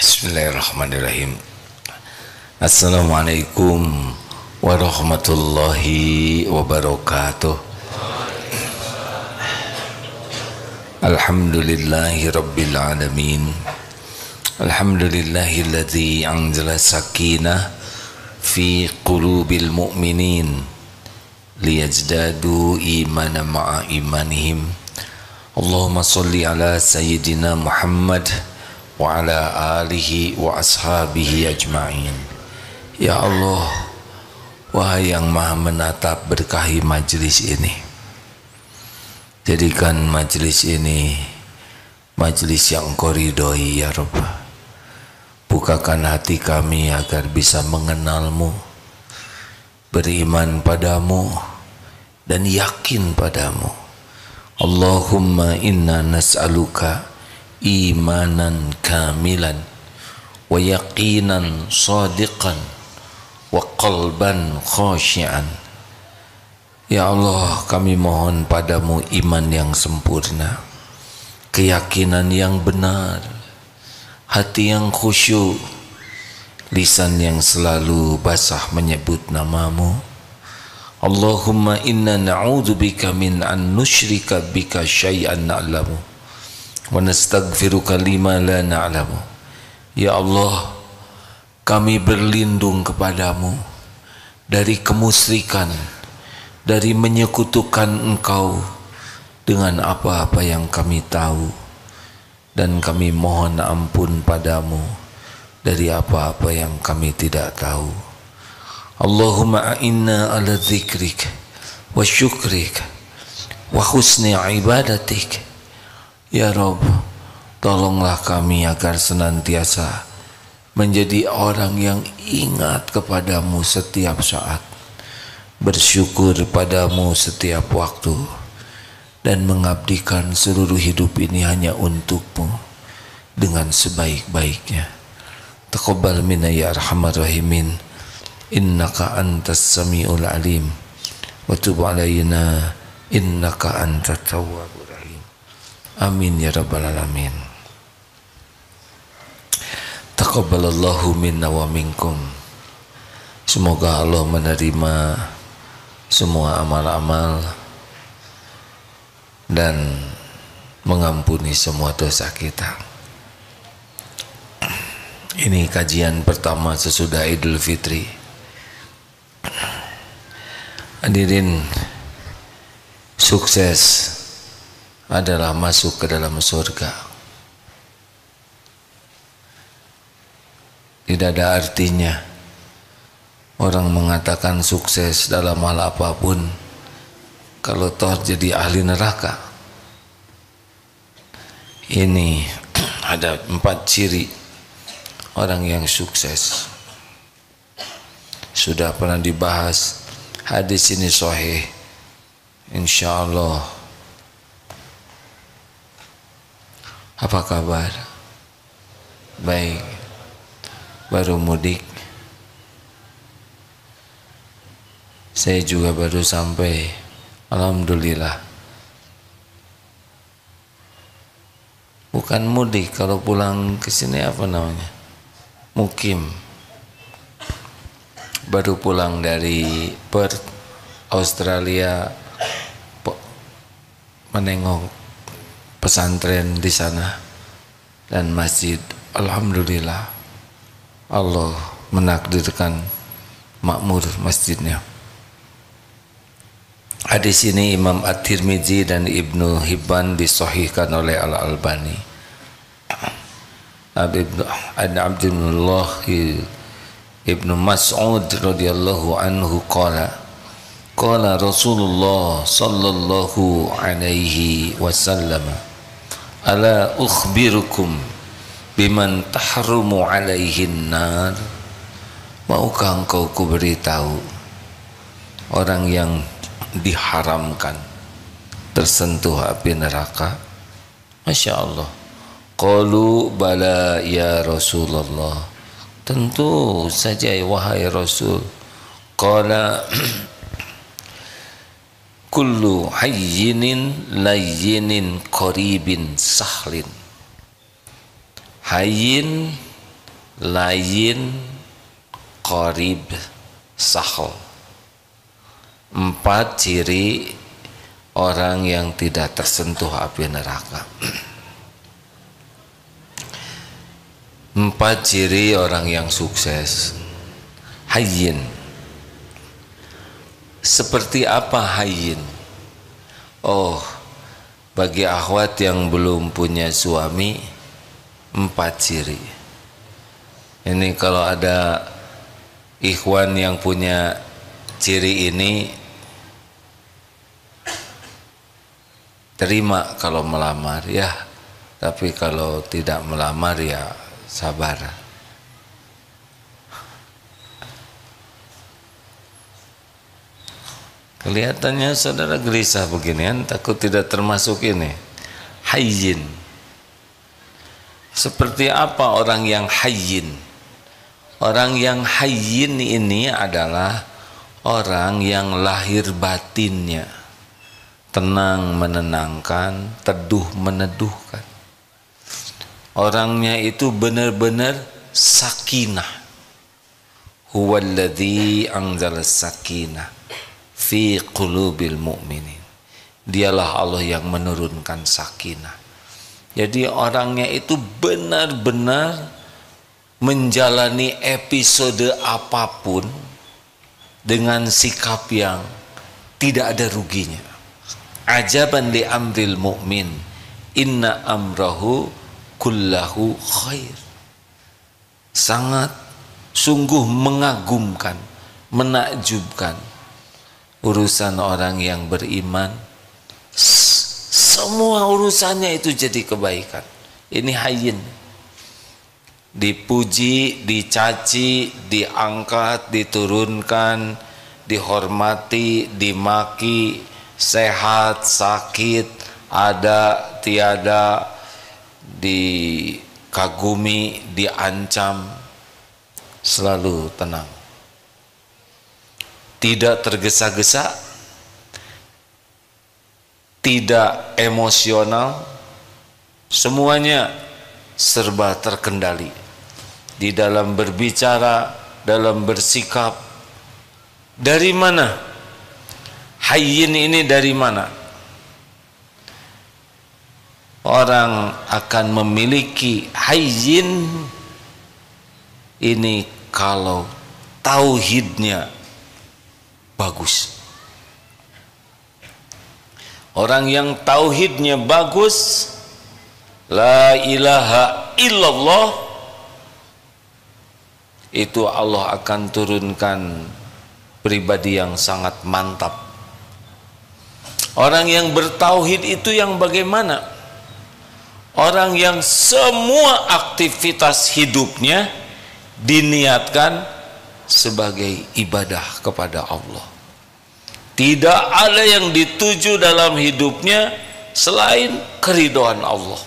Bismillahirrahmanirrahim. Assalamualaikum warahmatullahi wabarakatuh. Alhamdulillahi rabbil alamin. Alhamdulillahilladzi anzala sakinah fi qulubil mu'minin liyazdadu imanan ma'a imanihim. Allahumma salli ala sayyidina Muhammad wa ala alihi wa ashabihi ajma'in. Ya Allah, wahai yang maha menatap, berkahi majlis ini. Jadikan majlis ini majlis yang Engkau ridhoi ya Rabb. Bukakan hati kami agar bisa mengenalmu, beriman padamu dan yakin padamu. Allahumma inna nas'aluka imanan kamilan wa yaqinan sadiqan wa qalban khashi'an. Ya Allah, kami mohon padamu iman yang sempurna, keyakinan yang benar, hati yang khusyuk, lisan yang selalu basah menyebut namamu. Allahumma inna na'udzubika min an nusyrika bika syai'an na'lamu wa nastaghfiruka lima la na'lamu. Ya Allah, kami berlindung kepadamu dari kemusyrikan, dari menyekutukan Engkau dengan apa-apa yang kami tahu, dan kami mohon ampun padamu dari apa-apa yang kami tidak tahu. Allahumma a'inna ala dzikrik wa syukrik wa husni ibadatik. Ya Rabb, tolonglah kami agar senantiasa menjadi orang yang ingat kepadamu setiap saat, bersyukur padamu setiap waktu, dan mengabdikan seluruh hidup ini hanya untukmu dengan sebaik-baiknya. Taqabbal minna ya arhamar rahimin, innaka antas sami'ul alim, wa tub alaina innaka antat tawwabur. Amin ya rabbal alamin. Taqabbalallahu minna wa minkum. Semoga Allah menerima semua amal-amal dan mengampuni semua dosa kita. Ini kajian pertama sesudah Idul Fitri. Hadirin, sukses adalah masuk ke dalam surga. Tidak ada artinya orang mengatakan sukses dalam hal apapun kalau toh jadi ahli neraka. Ini ada 4 ciri orang yang sukses. Sudah pernah dibahas, hadis ini sahih, insyaallah. Apa kabar? Baik. Baru mudik. Saya juga baru sampai. Alhamdulillah. Bukan mudik, kalau pulang ke sini apa namanya? Mukim. Baru pulang dari Perth, Australia, menengok pesantren di sana dan masjid. Alhamdulillah, Allah menakdirkan makmur masjidnya. Hadis ini Imam At-Tirmidzi dan Ibnu Hibban disahihkan oleh Al-Albani. An Abdullah Ibnu Mas'ud radhiyallahu anhu qala Rasulullah sallallahu alaihi wasallam, ala ukhbirukum biman tahrumu alaihin nar. Maukah engkau kuberitahu orang yang diharamkan tersentuh api neraka? Masya Allah. Qalu bala ya Rasulullah, tentu saja wahai Rasul. Qala kullu hayyinin layyinin qaribin sahlin. Hayyin layin, qarib, sahl. 4 ciri orang yang tidak tersentuh api neraka. 4 ciri orang yang sukses. Hayyin. Seperti apa hayyin? Oh, bagi akhwat yang belum punya suami, 4 ciri. Ini kalau ada ikhwan yang punya ciri ini, terima kalau melamar ya, tapi kalau tidak melamar ya sabar. Kelihatannya saudara gelisah beginian, takut tidak termasuk ini. Hayyin. Seperti apa orang yang hayyin? Orang yang hayyin ini adalah orang yang lahir batinnya tenang menenangkan, teduh meneduhkan. Orangnya itu benar-benar sakinah. Huwallazi anzala sakinah fi qulubil mu'minin. Dialah Allah yang menurunkan sakinah. Jadi orangnya itu benar-benar menjalani episode apapun dengan sikap yang tidak ada ruginya. Ajaban li amril mu'min, inna amrahu kullahu khair. Sangat sungguh mengagumkan, menakjubkan urusan orang yang beriman. Semua urusannya itu jadi kebaikan. Ini hayyin. Dipuji, dicaci, diangkat, diturunkan, dihormati, dimaki, sehat, sakit, ada, tiada, dikagumi, diancam, selalu tenang. Tidak tergesa-gesa, tidak emosional, semuanya serba terkendali. Di dalam berbicara, dalam bersikap. Dari mana? Hayyin ini dari mana? Orang akan memiliki hayyin ini kalau tauhidnya bagus. Orang yang tauhidnya bagus, la ilaha illallah, itu Allah akan turunkan pribadi yang sangat mantap. Orang yang bertauhid itu yang bagaimana? Orang yang semua aktivitas hidupnya diniatkan sebagai ibadah kepada Allah. Tidak ada yang dituju dalam hidupnya selain keridhaan Allah,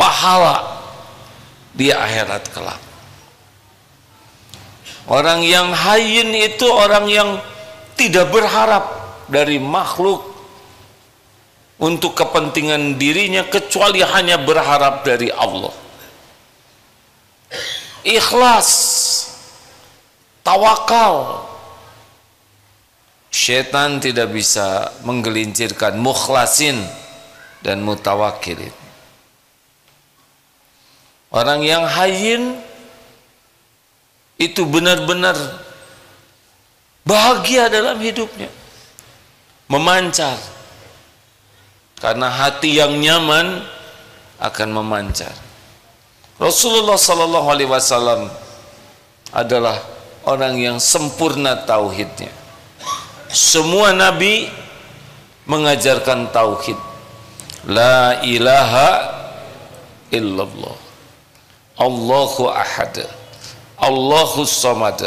pahala di akhirat kelak. Orang yang hayyin itu orang yang tidak berharap dari makhluk untuk kepentingan dirinya kecuali hanya berharap dari Allah. Ikhlas, tawakal. Syaitan tidak bisa menggelincirkan mukhlasin dan mutawakilin. Orang yang hayyin itu benar-benar bahagia dalam hidupnya, memancar. Karena hati yang nyaman akan memancar. Rasulullah sallallahu alaihi wasallam adalah orang yang sempurna tauhidnya. Semua nabi mengajarkan tauhid. La ilaha illallah. Allahu ahad. Allahu samad.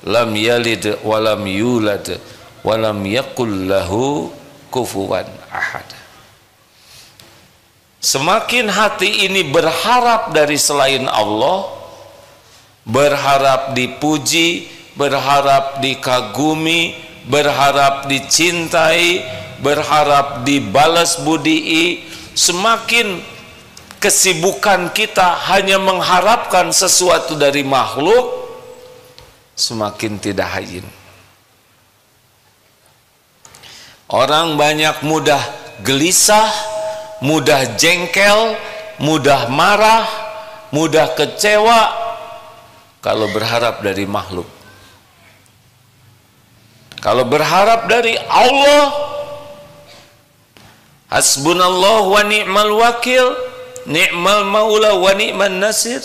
Lam yalid wa lam yulad wa lam yakul lahu kufuwan ahad. Semakin hati ini berharap dari selain Allah, berharap dipuji, berharap dikagumi, berharap dicintai, berharap dibalas budii, semakin kesibukan kita hanya mengharapkan sesuatu dari makhluk, semakin tidak hayyin. Orang banyak mudah gelisah, mudah jengkel, mudah marah, mudah kecewa kalau berharap dari makhluk. Kalau berharap dari Allah, hasbunallah wa ni'mal wakil, ni'mal maula wa ni'man nasir,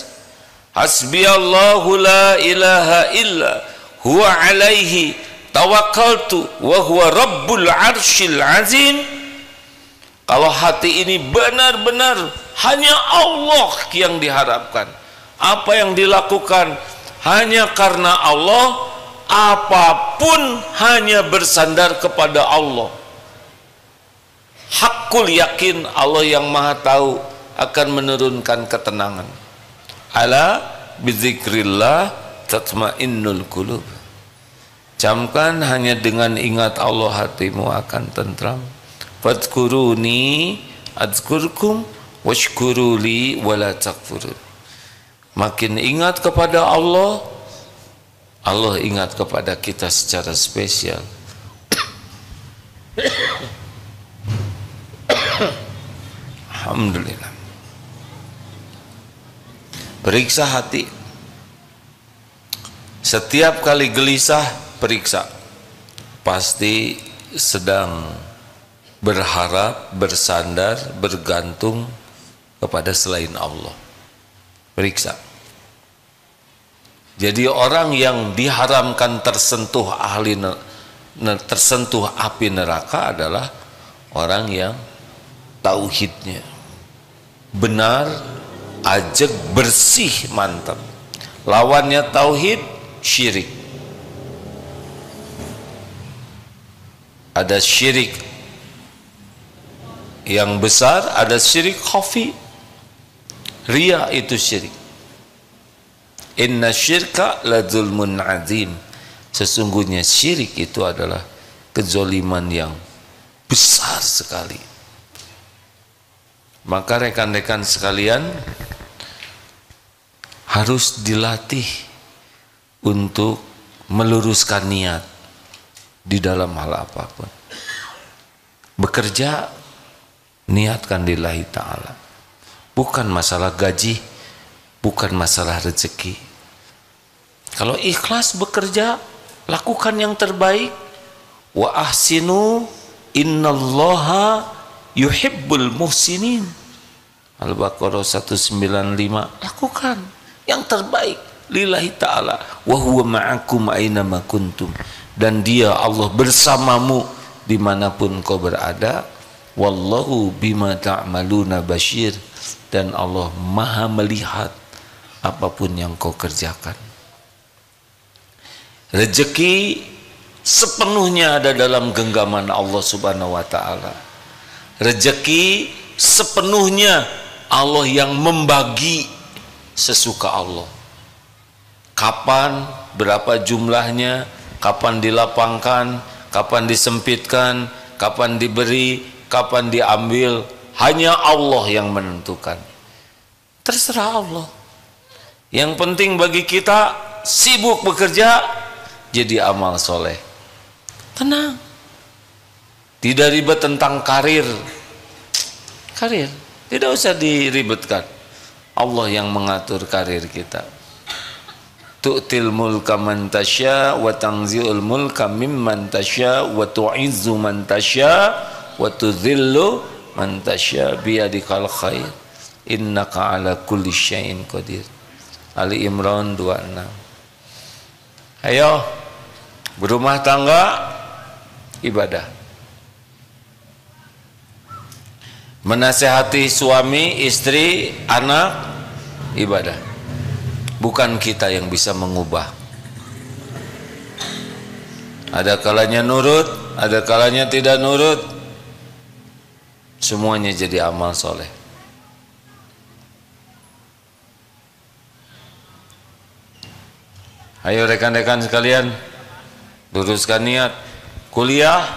hasbiyallahu la ilaha illa huwa alaihi tawakkaltu wa huwa rabbul arsyil azim. Kalau hati ini benar-benar hanya Allah yang diharapkan, apa yang dilakukan hanya karena Allah, apapun hanya bersandar kepada Allah, hakul yakin Allah yang maha tahu akan menurunkan ketenangan. Ala bizikrillah tatmainnul qulub. Camkan, hanya dengan ingat Allah hatimu akan tentram. Fadhkuruni adzkurkum washkuruli wala takfurun. Makin ingat kepada Allah, Allah ingat kepada kita secara spesial. Alhamdulillah. Periksa hati. Setiap kali gelisah, periksa. Pasti sedang berharap, bersandar, bergantung kepada selain Allah. Periksa. Jadi orang yang diharamkan tersentuh tersentuh api neraka adalah orang yang tauhidnya benar, ajeg, bersih, mantap. Lawannya tauhid, syirik. Ada syirik yang besar, ada syirik khafi. Ria itu syirik. Inna syirka la zulmun azim. Sesungguhnya syirik itu adalah kezoliman yang besar sekali. Maka rekan-rekan sekalian, harus dilatih untuk meluruskan niat di dalam hal apapun. Bekerja, niatkan lillahi ta'ala. Bukan masalah gaji, bukan masalah rezeki. Kalau ikhlas bekerja, lakukan yang terbaik. Wa ahsinu innallaha yuhibbul muhsinin. Al-Baqarah 195. Lakukan yang terbaik lillahi ta'ala. Wa huwa ma'akum aynama kuntum. Dan dia, Allah, bersamamu dimanapun kau berada. Wallahu bima ta'maluna basyir. Dan Allah maha melihat apapun yang kau kerjakan. Rezeki sepenuhnya ada dalam genggaman Allah subhanahu wa ta'ala. Rezeki sepenuhnya Allah yang membagi sesuka Allah. Kapan, berapa jumlahnya, kapan dilapangkan, kapan disempitkan, kapan diberi, kapan diambil, hanya Allah yang menentukan. Terserah Allah. Yang penting bagi kita, sibuk bekerja, jadi amal soleh. Tenang. Tidak ribet tentang karir. Karir tidak usah diribetkan. Allah yang mengatur karir kita. Tu'til mulka man tasya wa tanzi'ul mulka mimman tasya wa tu'izzu man tasya wa tudhillu man tasya biyadikal khair innaka ala kulli syai'in qadir. Ali Imran 26. Ayo berumah tangga, ibadah. Menasehati suami, istri, anak, ibadah. Bukan kita yang bisa mengubah. Ada kalanya nurut, ada kalanya tidak nurut. Semuanya jadi amal soleh. Ayo rekan-rekan sekalian, luruskan niat. Kuliah,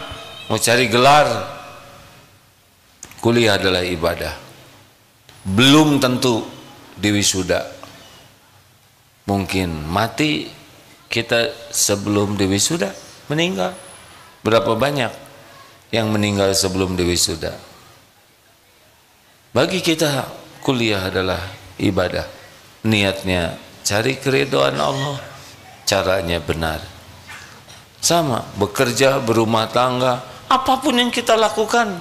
mau cari gelar. Kuliah adalah ibadah. belum tentu diwisuda. Mungkin mati kita sebelum diwisuda, meninggal. Berapa banyak yang meninggal sebelum diwisuda? Bagi kita kuliah adalah ibadah. Niatnya cari keridhaan Allah, caranya benar. Sama, bekerja, berumah tangga, apapun yang kita lakukan,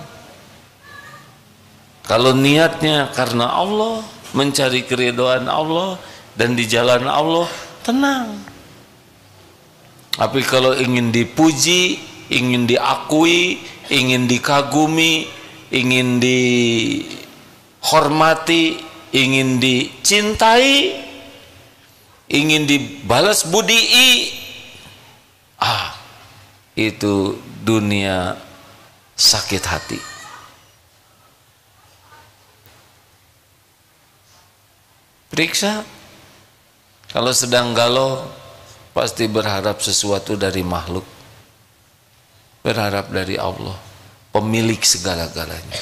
kalau niatnya karena Allah, mencari keridhaan Allah dan di jalan Allah, tenang. Tapi kalau ingin dipuji, ingin diakui, ingin dikagumi, ingin dihormati, ingin dicintai, ingin dibalas budii, itu dunia sakit hati. Periksa, kalau sedang galau pasti berharap sesuatu dari makhluk, berharap dari Allah, pemilik segala-galanya.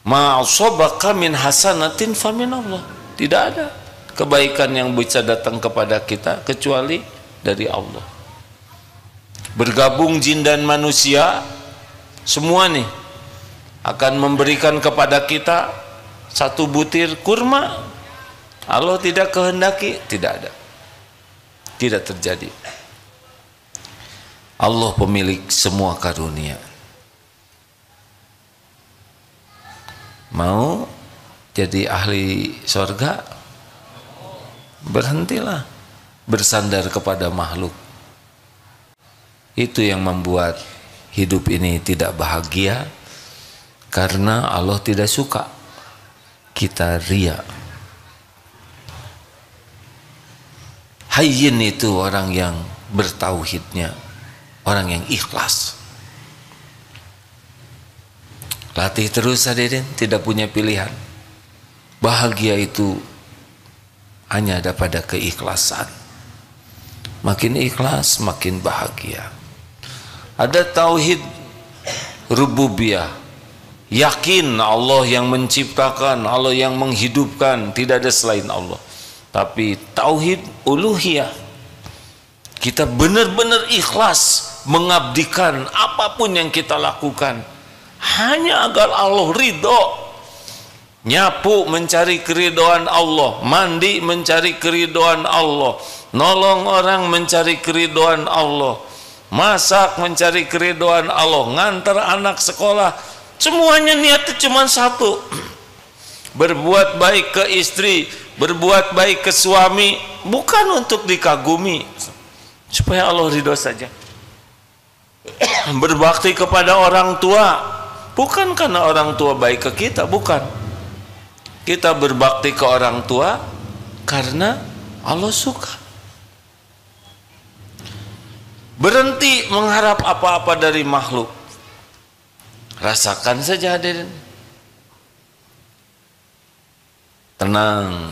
Ma'asabaka min hasanatin famin Allah. Tidak ada kebaikan yang bisa datang kepada kita kecuali dari Allah. Bergabung jin dan manusia semua nih akan memberikan kepada kita satu butir kurma. Allah tidak kehendaki, tidak ada, tidak terjadi. Allah pemilik semua karunia. Mau jadi ahli surga? Berhentilah bersandar kepada makhluk. Itu yang membuat hidup ini tidak bahagia, karena Allah tidak suka kita ria. Hayyin itu orang yang bertauhidnya, orang yang ikhlas. Latih terus hadirin, tidak punya pilihan. Bahagia itu hanya ada pada keikhlasan. Makin ikhlas, makin bahagia. Ada tauhid rububiyah, yakin Allah yang menciptakan, Allah yang menghidupkan, tidak ada selain Allah. Tapi tauhid uluhiyah, kita benar-benar ikhlas mengabdikan apapun yang kita lakukan hanya agar Allah ridho. Nyapu mencari keridhaan Allah, mandi mencari keridhaan Allah, nolong orang mencari keridhaan Allah, masak mencari keridhaan Allah, ngantar anak sekolah, semuanya niatnya cuma satu. Berbuat baik ke istri, berbuat baik ke suami, bukan untuk dikagumi, supaya Allah ridho saja. Berbakti kepada orang tua, bukan karena orang tua baik ke kita, bukan. Kita berbakti ke orang tua karena Allah suka. Berhenti mengharap apa-apa dari makhluk. Rasakan saja hadirin. Tenang.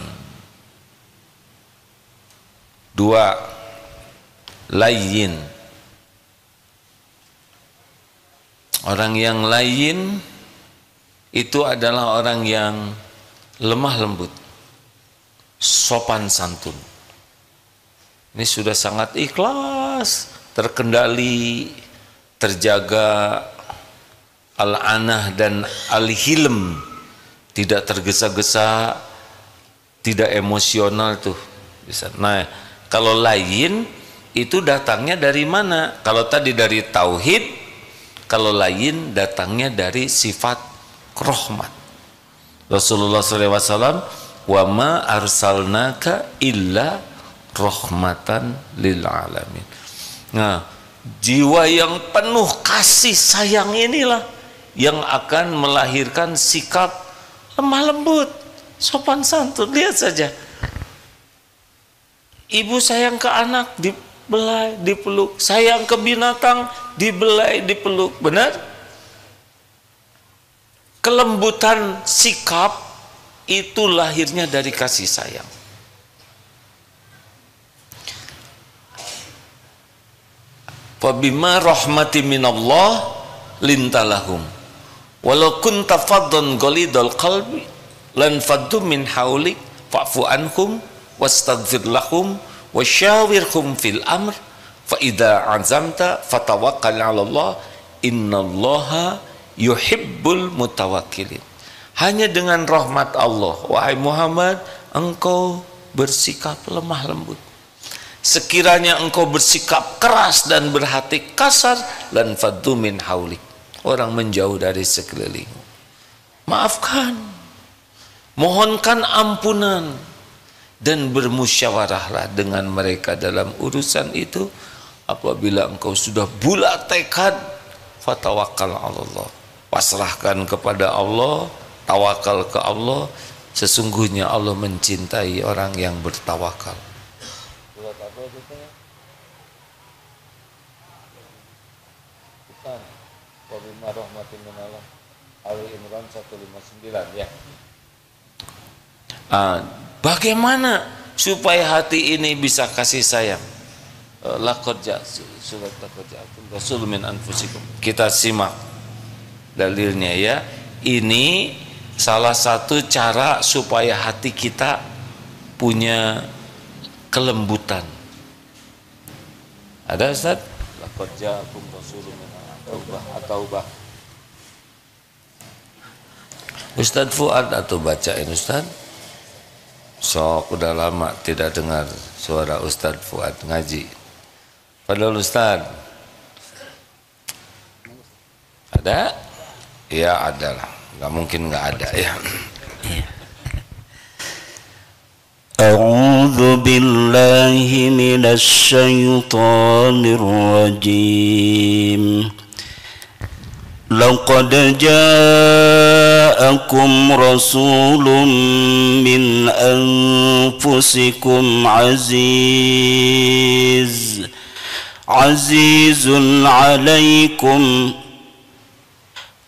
2. Layyin. Orang yang layyin itu adalah orang yang lemah lembut, sopan santun. Ini sudah sangat ikhlas, terkendali, terjaga al-anah dan al-hilm, tidak tergesa-gesa, tidak emosional tuh. Nah, kalau layyin itu datangnya dari mana? Kalau tadi dari tauhid, kalau layyin datangnya dari sifat rahmat. Rasulullah SAW, wa ma arsalnaka illa rahmatan lil alamin. Nah, jiwa yang penuh kasih sayang inilah yang akan melahirkan sikap lemah lembut, sopan santun. Lihat saja, ibu sayang ke anak, dibelai, dipeluk. Sayang ke binatang, dibelai, dipeluk. Benar? Kelembutan sikap itu lahirnya dari kasih sayang. Fabima rahmati minallah lintalahum. Walau kunta faddan ghalidhal qalbi lan faddu min haulik fa'fu anhum wastaghfir lahum wasyawirhum fil amr fa idza azamta fatawakkal 'ala Allah innallaha yuhibbul mutawakkilin. Hanya dengan rahmat Allah, wahai Muhammad, engkau bersikap lemah lembut. Sekiranya engkau bersikap keras dan berhati kasar, lan faddu min haulik, orang menjauh dari sekelilingmu. Maafkan, mohonkan ampunan, dan bermusyawarahlah dengan mereka dalam urusan itu. Apabila engkau sudah bulat tekad, fatawakkal 'ala Allah, pasrahkan kepada Allah, tawakal ke Allah. Sesungguhnya Allah mencintai orang yang bertawakal. Surat apa itu? Bukan. Wa bima rahmatin minallah. Ali Imran 159 ya. Bagaimana supaya hati ini bisa kasih sayang? Laqad surat laqad ja'akum rasulun min anfusikum. Kita simak dalilnya ya. Ini salah satu cara supaya hati kita punya kelembutan. Ada Ustaz? Laqad ja'akum rasulun min At-Taubah. Ustaz Fuad atau bacain Ustaz? Sok udah lama tidak dengar suara Ustaz Fuad ngaji. Padahal Ustaz ada? Ya ada lah, nggak mungkin nggak ada ya. A'udzu billahi minasy syaithanir rajim. Laqad ja'akum rasulun min anfusikum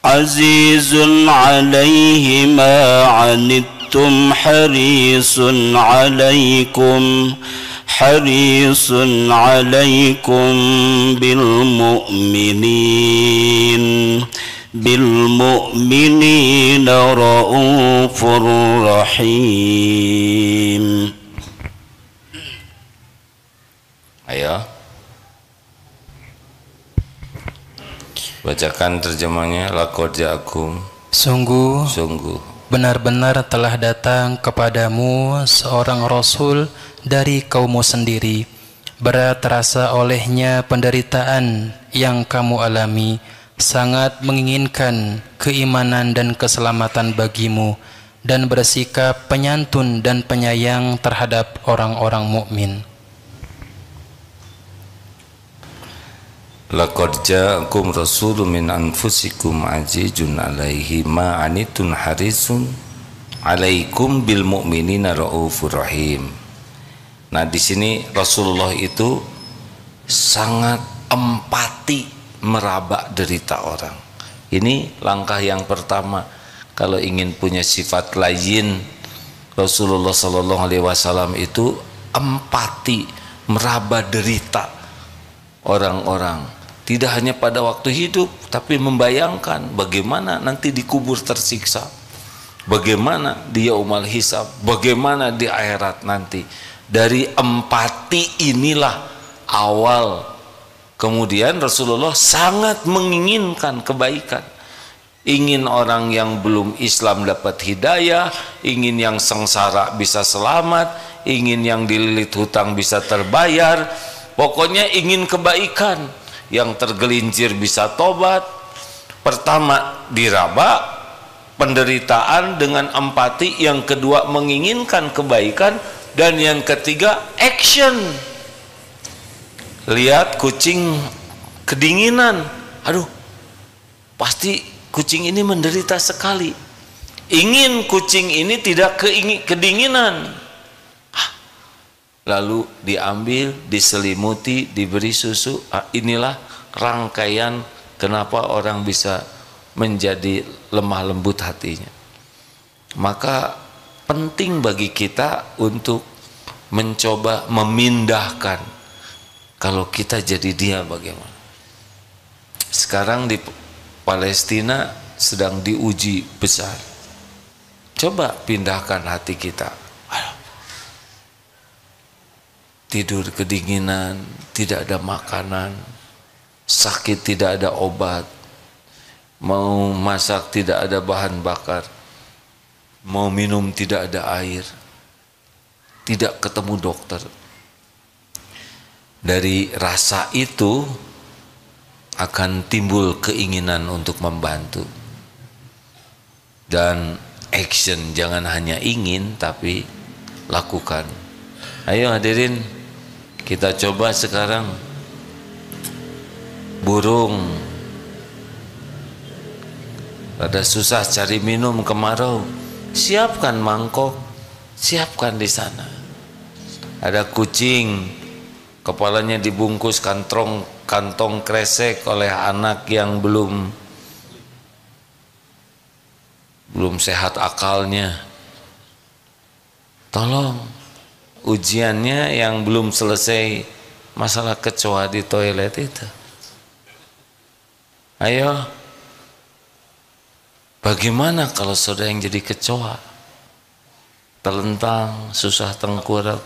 azizun alaihi ma anittum harisun alaikum bil mu'minina raufur rahim. Ayo bacakan terjemahnya. Laqad ja'akum, sungguh benar-benar telah datang kepadamu seorang rasul dari kaummu sendiri. Berat terasa olehnya penderitaan yang kamu alami, sangat menginginkan keimanan dan keselamatan bagimu, dan bersikap penyantun dan penyayang terhadap orang-orang mukmin. Laqad ja'akum rasulun min anfusikum azizun alaihi ma anittum harisun alaikum bil mu'minina raufur rahim. Nah, di sini Rasulullah itu sangat empati meraba derita orang. Ini langkah yang pertama. Kalau ingin punya sifat lain, Rasulullah sallallahu alaihi wasallam itu empati meraba derita orang-orang. Tidak hanya pada waktu hidup, tapi membayangkan bagaimana nanti dikubur tersiksa, bagaimana di yaumul hisab, bagaimana di akhirat nanti. Dari empati inilah awal. Kemudian Rasulullah sangat menginginkan kebaikan, ingin orang yang belum Islam dapat hidayah, ingin yang sengsara bisa selamat, ingin yang dililit hutang bisa terbayar, pokoknya ingin kebaikan. Yang tergelincir bisa tobat. Pertama diraba penderitaan dengan empati, yang kedua menginginkan kebaikan, dan yang ketiga action. Lihat kucing kedinginan, aduh pasti kucing ini menderita sekali, ingin kucing ini tidak kedinginan. Lalu diambil, diselimuti, diberi susu. Inilah rangkaian kenapa orang bisa menjadi lemah lembut hatinya. Maka penting bagi kita untuk mencoba memindahkan. Kalau kita jadi dia bagaimana? Sekarang di Palestina sedang diuji besar. Coba pindahkan hati kita. Tidur kedinginan, tidak ada makanan, sakit tidak ada obat, mau masak tidak ada bahan bakar, mau minum tidak ada air, tidak ketemu dokter. Dari rasa itu akan timbul keinginan untuk membantu. Dan action, jangan hanya ingin tapi lakukan. Ayo hadirin, kita coba sekarang. Burung pada susah cari minum kemarau, siapkan mangkok, siapkan di sana. Ada kucing, kepalanya dibungkus kantong kresek oleh anak yang belum sehat akalnya. Tolong, ujiannya yang belum selesai masalah kecoa di toilet itu. Ayo, bagaimana kalau saudara yang jadi kecoa, terlentang, susah tengkurap?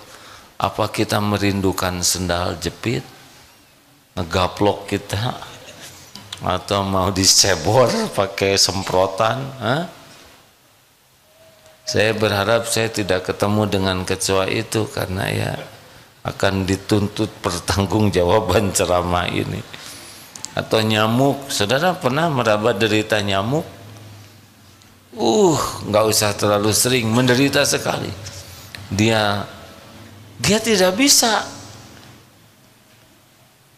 Apa kita merindukan sendal jepit, ngegaplok kita, atau mau disebor pakai semprotan? Saya berharap saya tidak ketemu dengan kecoa itu, karena ya akan dituntut pertanggungjawaban ceramah ini. Atau nyamuk, saudara pernah meraba derita nyamuk? Nggak usah terlalu sering, menderita sekali. Dia tidak bisa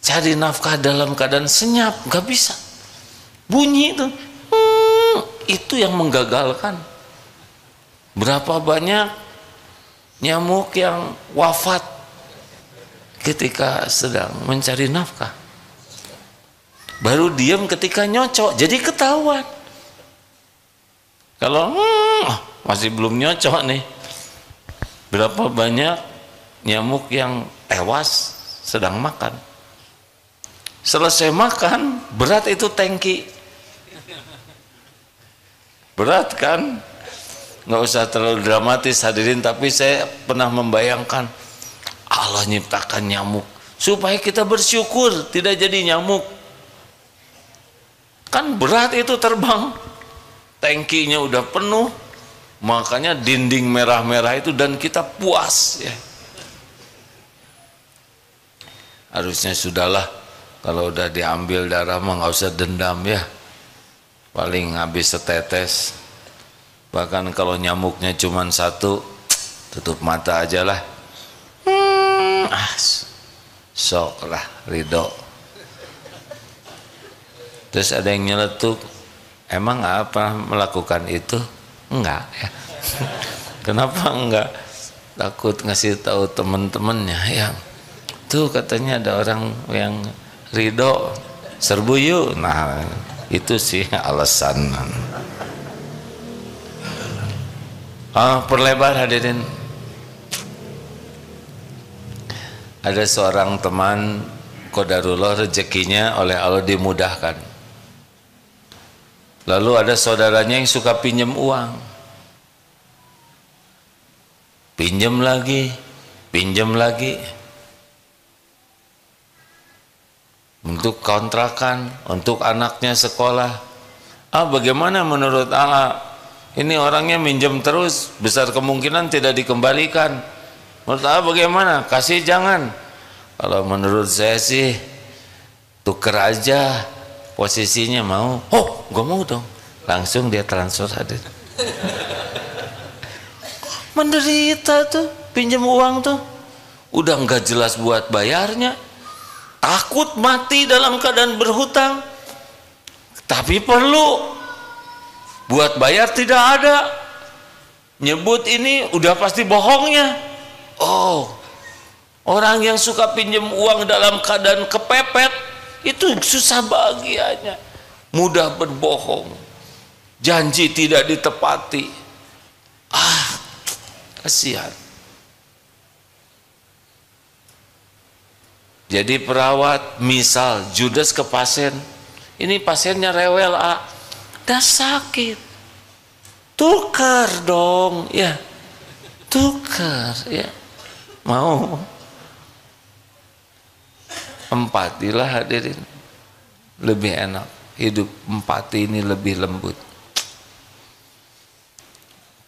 cari nafkah dalam keadaan senyap, nggak bisa. Bunyi itu yang menggagalkan. Berapa banyak nyamuk yang wafat ketika sedang mencari nafkah. Baru diam ketika nyocok, jadi ketahuan. Kalau masih belum nyocok nih, berapa banyak nyamuk yang tewas sedang makan. Selesai makan, berat itu tangki. Berat kan? Nggak usah terlalu dramatis hadirin, tapi saya pernah membayangkan Allah nyiptakan nyamuk supaya kita bersyukur tidak jadi nyamuk. Kan berat itu terbang, tangkinya udah penuh, makanya dinding merah-merah itu, dan kita puas ya. Harusnya sudahlah, kalau udah diambil darah mah nggak usah dendam ya, paling habis setetes. Bahkan kalau nyamuknya cuma satu, tutup mata aja lah, sok lah, ridho. Terus ada yang nyeletuk, emang apa melakukan itu? Enggak ya. Kenapa enggak? Takut ngasih tahu teman-temannya yang tuh katanya ada orang yang ridho, serbu yuk. Nah itu sih alasan. Perlebar hadirin. Ada seorang teman, qadarullah rezekinya oleh Allah dimudahkan. Lalu ada saudaranya yang suka pinjam uang, pinjam lagi untuk kontrakan, untuk anaknya sekolah. Bagaimana menurut Allah? Ini orangnya minjem terus, besar kemungkinan tidak dikembalikan. Menurut Allah bagaimana? Kasih jangan. Kalau menurut saya sih tuker aja posisinya. Mau? Gue mau dong. Langsung dia transfer hadir. Menderita tuh, pinjam uang tuh, udah nggak jelas buat bayarnya, takut mati dalam keadaan berhutang, tapi perlu buat bayar tidak ada. Nyebut ini udah pasti bohongnya. Orang yang suka pinjam uang dalam keadaan kepepet itu susah bahagianya, mudah berbohong, janji tidak ditepati. Kasihan. Jadi perawat, misal Judas ke pasien, ini pasiennya rewel, dah sakit. Tukar dong, ya. Tukar, ya. Mau? Empatilah hadirin. Lebih enak. Hidup empati ini lebih lembut.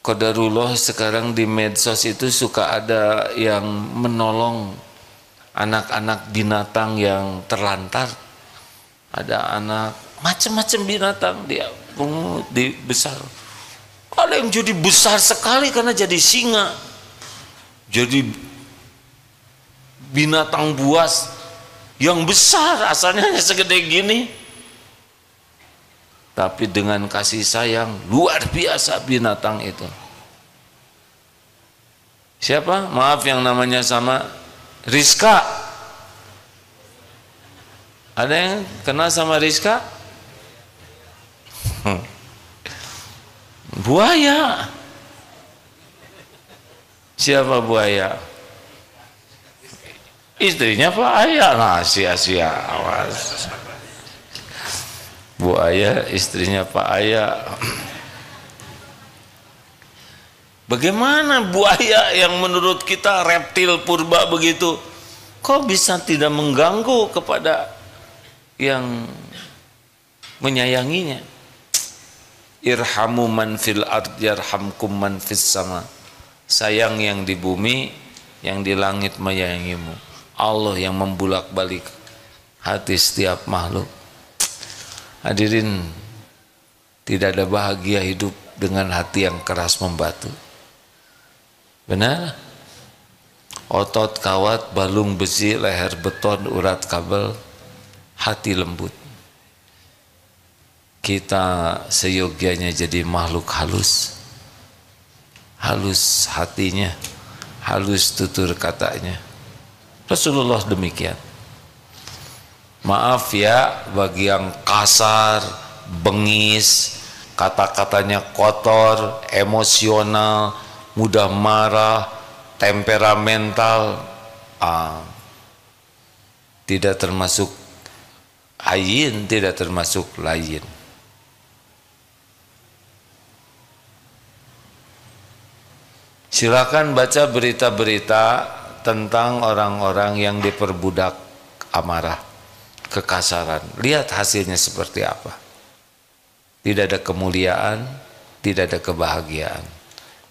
Qadarullah sekarang di medsos itu suka ada yang menolong anak-anak binatang yang terlantar. Ada anak macam-macam binatang dia besar. Ada yang jadi besar sekali karena jadi singa. Jadi binatang buas yang besar, asalnya hanya segede gini. Tapi dengan kasih sayang luar biasa binatang itu. Siapa? Maaf yang namanya sama Rizka. Ada yang kenal sama Rizka? Buaya. Siapa buaya? Istrinya Pak Ayah. Nah, sia-sia, awas. Buaya istrinya Pak Ayah. Bagaimana buaya yang menurut kita reptil purba begitu, kok bisa tidak mengganggu kepada yang menyayanginya? Irhamu man fil ard yarhamkum man fis sama. Sayang yang di bumi, yang di langit menyayangimu. Allah yang membulak-balik hati setiap makhluk. Hadirin, tidak ada bahagia hidup dengan hati yang keras membatu. Benar? Otot kawat, balung besi, leher beton, urat kabel, hati lembut. Kita seyogianya jadi makhluk halus. Halus hatinya, halus tutur katanya. Rasulullah demikian. Maaf ya bagi yang kasar, bengis, kata-katanya kotor, emosional, mudah marah, temperamental, tidak termasuk hayyin, tidak termasuk layyin. Silakan baca berita-berita tentang orang-orang yang diperbudak amarah, kekasaran. Lihat hasilnya seperti apa. Tidak ada kemuliaan, tidak ada kebahagiaan.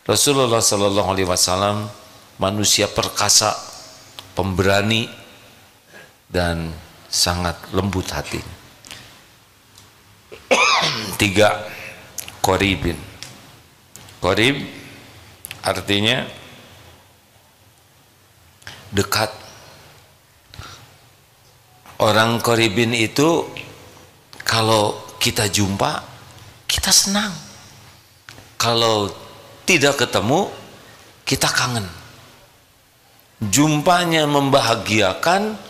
Rasulullah Sallallahu Alaihi Wasallam manusia perkasa, pemberani, dan sangat lembut hatinya. 3. Qoribin. Qorib artinya dekat. Orang qoribin itu kalau kita jumpa kita senang, kalau tidak ketemu kita kangen. Jumpanya membahagiakan,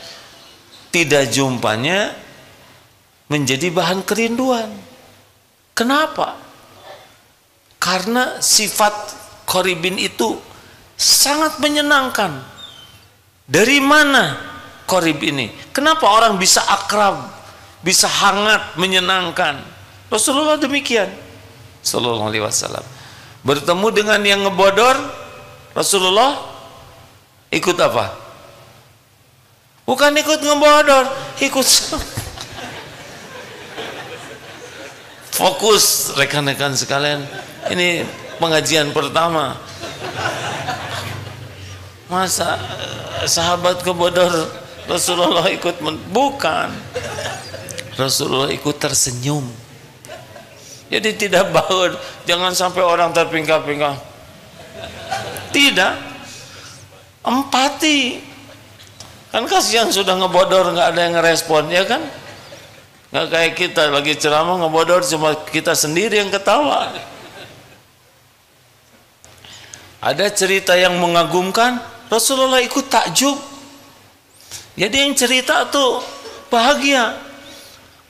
tidak jumpanya menjadi bahan kerinduan. Kenapa? Karena sifat qoribin itu sangat menyenangkan. Dari mana qorib ini? Kenapa orang bisa akrab, bisa hangat, menyenangkan? Rasulullah demikian Sallallahu Alaihi Wasallam. Bertemu dengan yang ngebodor, Rasulullah ikut apa? Bukan ikut ngebodor, ikut fokus. Rekan-rekan sekalian, ini pengajian pertama. Masa sahabat kebodor Rasulullah ikut? Bukan. Rasulullah ikut tersenyum. Jadi tidak baut, jangan sampai orang terpingkal-pingkal. Tidak. Empati. Kan kasihan sudah ngebodor nggak ada yang ngerespon, ya kan? Nggak kayak kita lagi ceramah ngebodor cuma kita sendiri yang ketawa. Ada cerita yang mengagumkan, Rasulullah ikut takjub. Jadi yang cerita tuh bahagia.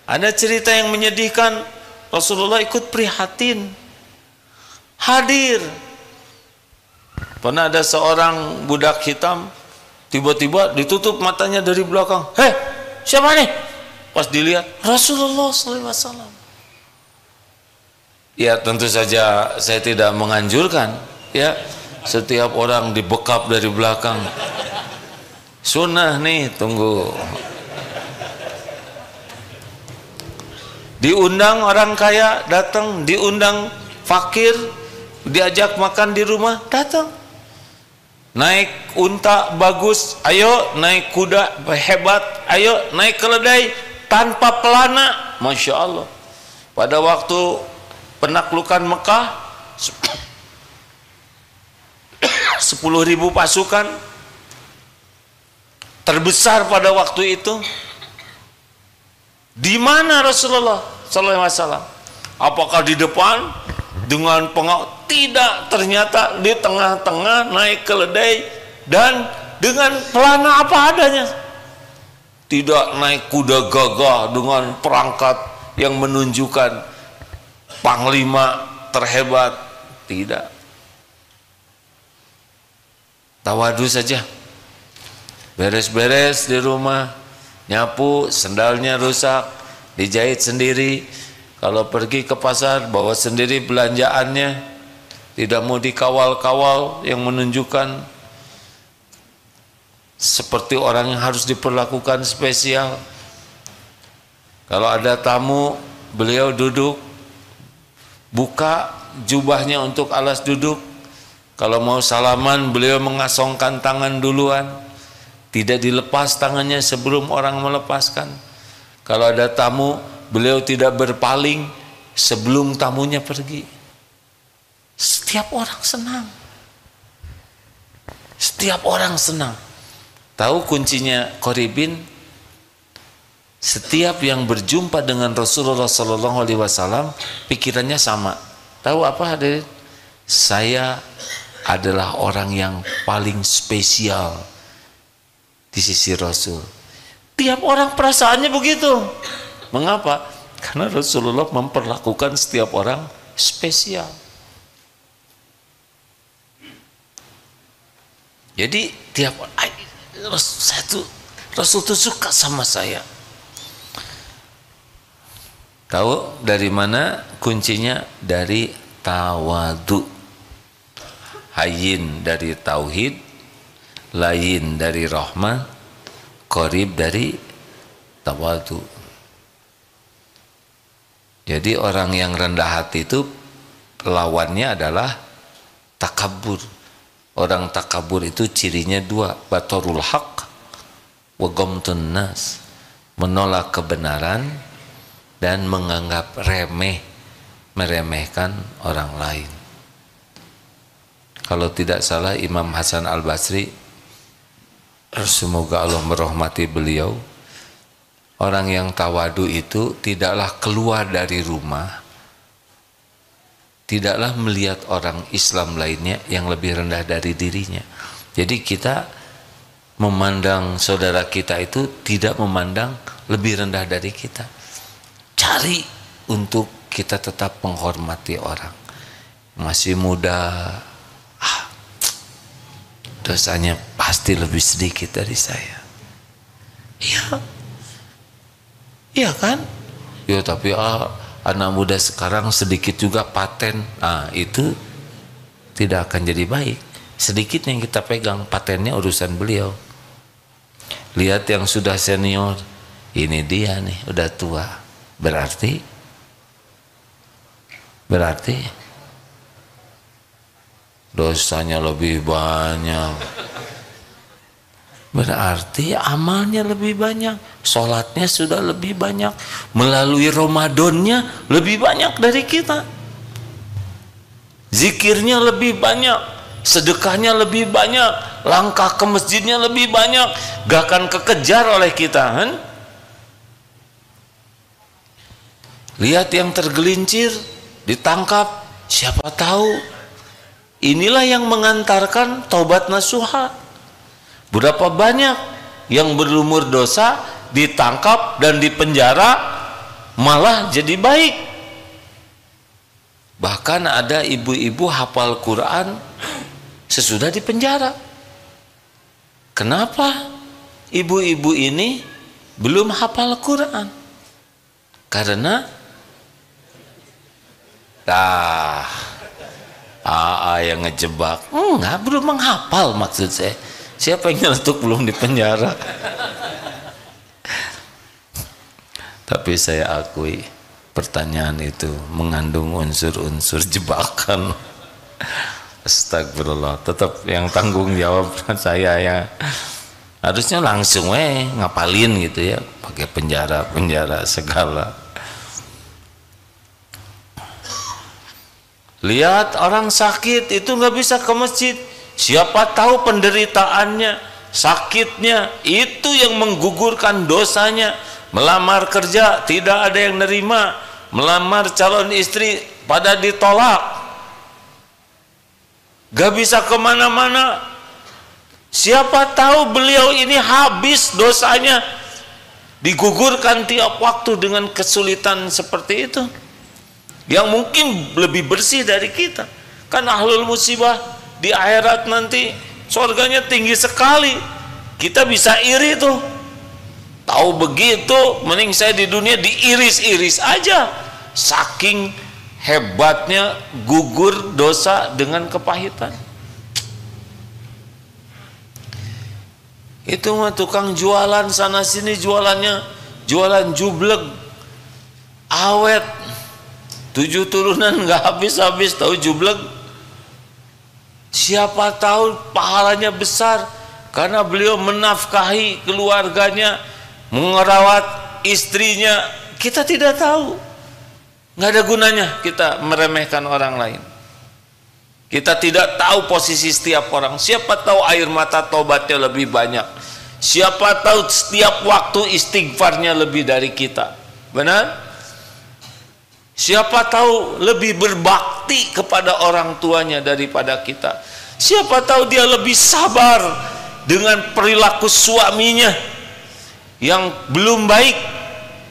Ada cerita yang menyedihkan, Rasulullah ikut prihatin, hadir. Pernah ada seorang budak hitam, tiba-tiba ditutup matanya dari belakang. Hei, siapa nih? Pas dilihat, Rasulullah SAW. Ya tentu saja saya tidak menganjurkan ya setiap orang dibekap dari belakang. Sunnah nih, tunggu. Diundang orang kaya datang, diundang fakir diajak makan di rumah datang. Naik unta bagus, ayo. Naik kuda hebat, ayo. Naik keledai tanpa pelana, Masya Allah. Pada waktu penaklukan Mekah 10.000 pasukan terbesar pada waktu itu. Di mana Rasulullah sallallahu alaihi wasallam? Apakah di depan dengan pengawal? Tidak, ternyata di tengah-tengah naik keledai dan dengan pelana apa adanya. Tidak naik kuda gagah dengan perangkat yang menunjukkan panglima terhebat, tidak. Tawadu saja. Beres-beres di rumah, nyapu, sendalnya rusak, dijahit sendiri. Kalau pergi ke pasar, bawa sendiri belanjaannya, tidak mau dikawal-kawal yang menunjukkan seperti orang yang harus diperlakukan spesial. Kalau ada tamu, beliau duduk, buka jubahnya untuk alas duduk. Kalau mau salaman, beliau mengasongkan tangan duluan, tidak dilepas tangannya sebelum orang melepaskan. Kalau ada tamu, beliau tidak berpaling sebelum tamunya pergi. Setiap orang senang. Setiap orang senang. Tahu kuncinya Qoribin? Setiap yang berjumpa dengan Rasulullah SAW, pikirannya sama. Tahu apa hadirin? Saya adalah orang yang paling spesial di sisi Rasul. Tiap orang perasaannya begitu. Mengapa? Karena Rasulullah memperlakukan setiap orang spesial. Jadi tiap Rasul itu suka sama saya. Tahu dari mana kuncinya? Dari tawadu. Hayyin dari tauhid, layin dari rahmah, qorib dari tawadu. Jadi orang yang rendah hati itu lawannya adalah takabur. Orang takabur itu cirinya dua, batarul haq wa ghamtun nas, menolak kebenaran dan menganggap remeh, meremehkan orang lain. Kalau tidak salah Imam Hasan Al-Basri, semoga Allah merahmati beliau, orang yang tawadu itu tidaklah keluar dari rumah, tidaklah melihat orang Islam lainnya yang lebih rendah dari dirinya. Jadi kita memandang saudara kita itu tidak memandang lebih rendah dari kita. Cari untuk kita tetap menghormati orang. Masih muda, dosanya pasti lebih sedikit dari saya. Iya, iya kan? Ya tapi anak muda sekarang sedikit juga paten. Nah itu tidak akan jadi baik. Sedikit yang kita pegang, patennya urusan beliau. Lihat yang sudah senior, ini dia nih udah tua. Berarti dosanya lebih banyak. Berarti amalnya lebih banyak, sholatnya sudah lebih banyak, melalui Ramadannya lebih banyak dari kita, zikirnya lebih banyak, sedekahnya lebih banyak, langkah ke masjidnya lebih banyak, gak akan kekejar oleh kita kan? Lihat yang tergelincir, ditangkap, siapa tahu inilah yang mengantarkan taubat nasuha. Berapa banyak yang berlumur dosa ditangkap dan dipenjara malah jadi baik. Bahkan ada ibu-ibu hafal Quran sesudah dipenjara. Kenapa ibu-ibu ini belum hafal Quran? Karena Dah, AA yang ngejebak. Enggak, belum menghafal maksud saya. Siapa yang nyeletuk belum di penjara? Tapi saya akui pertanyaan itu mengandung unsur-unsur jebakan. Astagfirullah. Tetap yang tanggung jawab saya ya. Harusnya langsung ngapalin gitu ya, pakai penjara segala. Lihat orang sakit itu nggak bisa ke masjid, siapa tahu penderitaannya, sakitnya itu yang menggugurkan dosanya. Melamar kerja tidak ada yang nerima, melamar calon istri pada ditolak, gak bisa kemana-mana. Siapa tahu beliau ini habis dosanya, digugurkan tiap waktu dengan kesulitan seperti itu, yang mungkin lebih bersih dari kita. Kan ahlul musibah di akhirat nanti surganya tinggi sekali, kita bisa iri tuh. Tahu begitu, mending saya di dunia diiris-iris aja. Saking hebatnya gugur dosa dengan kepahitan. Itu mah tukang jualan sana sini, jualannya jualan jublek, awet, 7 turunan nggak habis-habis, tahu jublek. Siapa tahu pahalanya besar karena beliau menafkahi keluarganya, merawat istrinya. Kita tidak tahu, nggak ada gunanya kita meremehkan orang lain. Kita tidak tahu posisi setiap orang. Siapa tahu air mata taubatnya lebih banyak, siapa tahu setiap waktu istighfarnya lebih dari kita. Benar? Siapa tahu lebih berbakti kepada orang tuanya daripada kita. Siapa tahu dia lebih sabar dengan perilaku suaminya yang belum baik,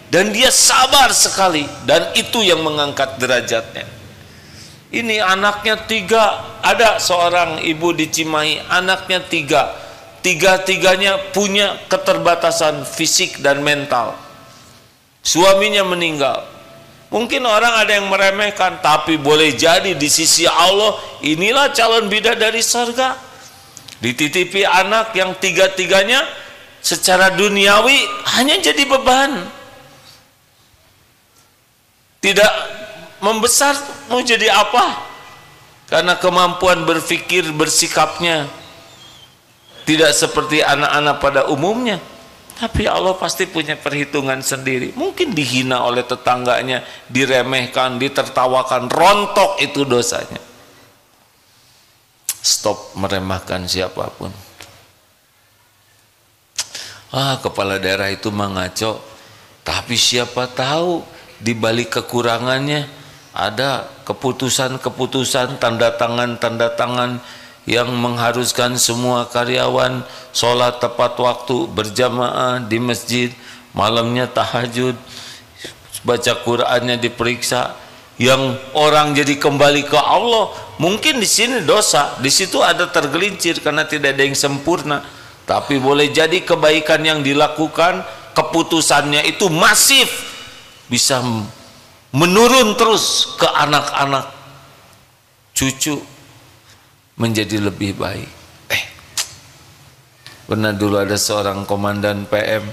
dan dia sabar sekali, dan itu yang mengangkat derajatnya. Ini anaknya 3, ada seorang ibu di Cimahi, anaknya 3, tiga-tiganya punya keterbatasan fisik dan mental. Suaminya meninggal. Mungkin orang ada yang meremehkan, tapi boleh jadi di sisi Allah inilah calon bidadari surga. Dititipi anak yang 3-tiganya secara duniawi hanya jadi beban, tidak membesar, mau jadi apa? Karena kemampuan berpikir, bersikapnya tidak seperti anak-anak pada umumnya. Tapi Allah pasti punya perhitungan sendiri. Mungkin dihina oleh tetangganya, diremehkan, ditertawakan, rontok itu dosanya. Stop meremehkan siapapun. Kepala daerah itu mengaco, tapi siapa tahu di balik kekurangannya ada keputusan-keputusan, tanda tangan yang mengharuskan semua karyawan sholat tepat waktu, berjamaah di masjid, malamnya tahajud, baca Qur'annya diperiksa, yang orang jadi kembali ke Allah. Mungkin di sini dosa, di situ ada tergelincir karena tidak ada yang sempurna. Tapi boleh jadi kebaikan yang dilakukan, keputusannya itu masif, bisa menurun terus ke anak-anak, cucu, menjadi lebih baik. Pernah dulu ada seorang komandan PM,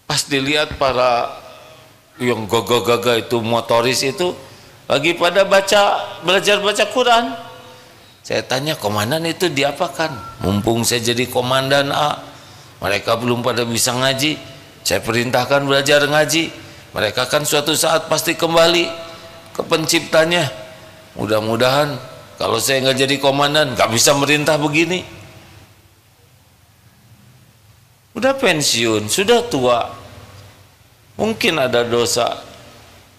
pas dilihat para yang gagah-gagah itu, motoris itu lagi pada belajar baca Quran. Saya tanya, komandan itu diapakan? Mumpung saya jadi komandan A, mereka belum pada bisa ngaji, saya perintahkan belajar ngaji. Mereka kan suatu saat pasti kembali ke penciptanya. Mudah-mudahan kalau saya nggak jadi komandan, nggak bisa merintah begini. Udah pensiun, sudah tua, mungkin ada dosa,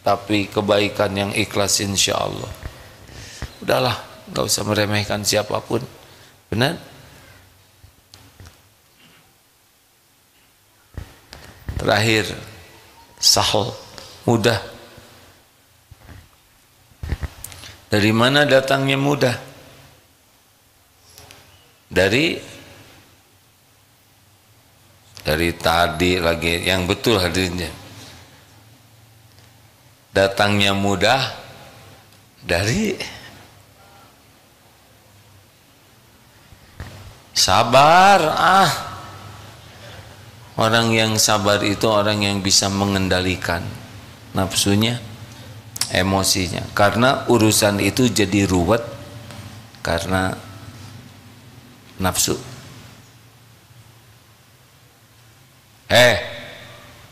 tapi kebaikan yang ikhlas insya Allah. Udahlah, nggak usah meremehkan siapapun. Benar? Terakhir, sahal, mudah. Dari mana datangnya mudah? Dari tadi lagi yang betul hadirnya. datangnya mudah dari sabar. Orang yang sabar itu orang yang bisa mengendalikan nafsunya, emosinya. Karena urusan itu jadi ruwet karena nafsu.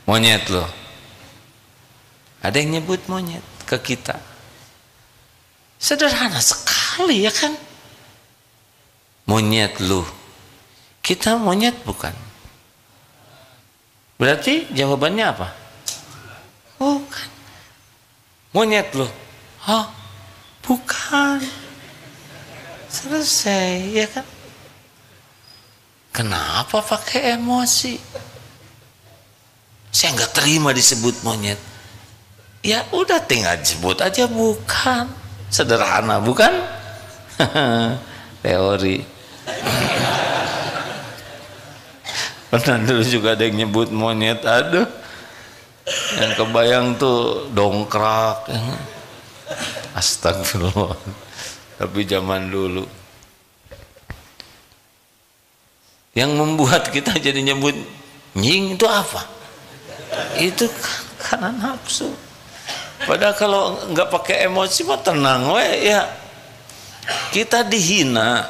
Monyet loh. Ada yang nyebut monyet ke kita. Sederhana sekali ya kan? Monyet lu. Kita monyet bukan? Berarti jawabannya apa? Bukan. Monyet lu. Bukan. Selesai ya kan? Kenapa pakai emosi? Saya nggak terima disebut monyet. Ya udah tinggal sebut aja bukan. Sederhana bukan? Teori. Pernah dulu juga ada yang nyebut monyet. Aduh, yang kebayang tuh dongkrak. Astagfirullah. Tapi zaman dulu yang membuat kita jadi nyebut nying itu apa? Itu karena nafsu. Padahal kalau nggak pakai emosi mah tenang ya. Kita dihina,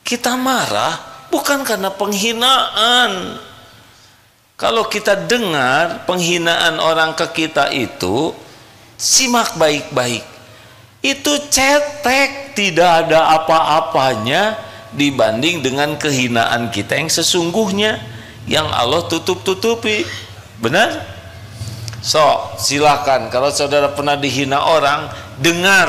kita marah bukan karena penghinaan. Kalau kita dengar penghinaan orang ke kita itu, simak baik-baik. Itu cetek, tidak ada apa-apanya dibanding dengan kehinaan kita yang sesungguhnya, yang Allah tutup-tutupi. Benar? So, silakan kalau saudara pernah dihina orang, dengar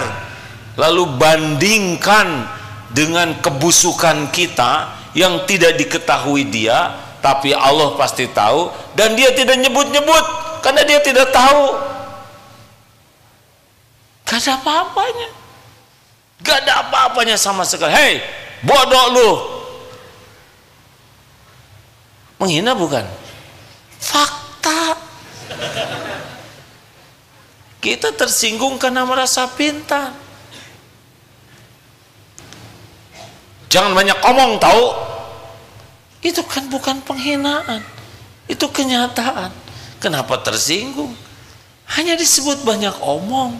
lalu bandingkan dengan kebusukan kita yang tidak diketahui dia, tapi Allah pasti tahu, dan dia tidak nyebut-nyebut karena dia tidak tahu. Gak ada apa-apanya. Gak ada apa-apanya sama sekali. Hei, bodoh lu. Menghina bukan? Fakta. Kita tersinggung karena merasa pintar. Jangan banyak omong tahu. Itu kan bukan penghinaan, itu kenyataan. Kenapa tersinggung? Hanya disebut banyak omong.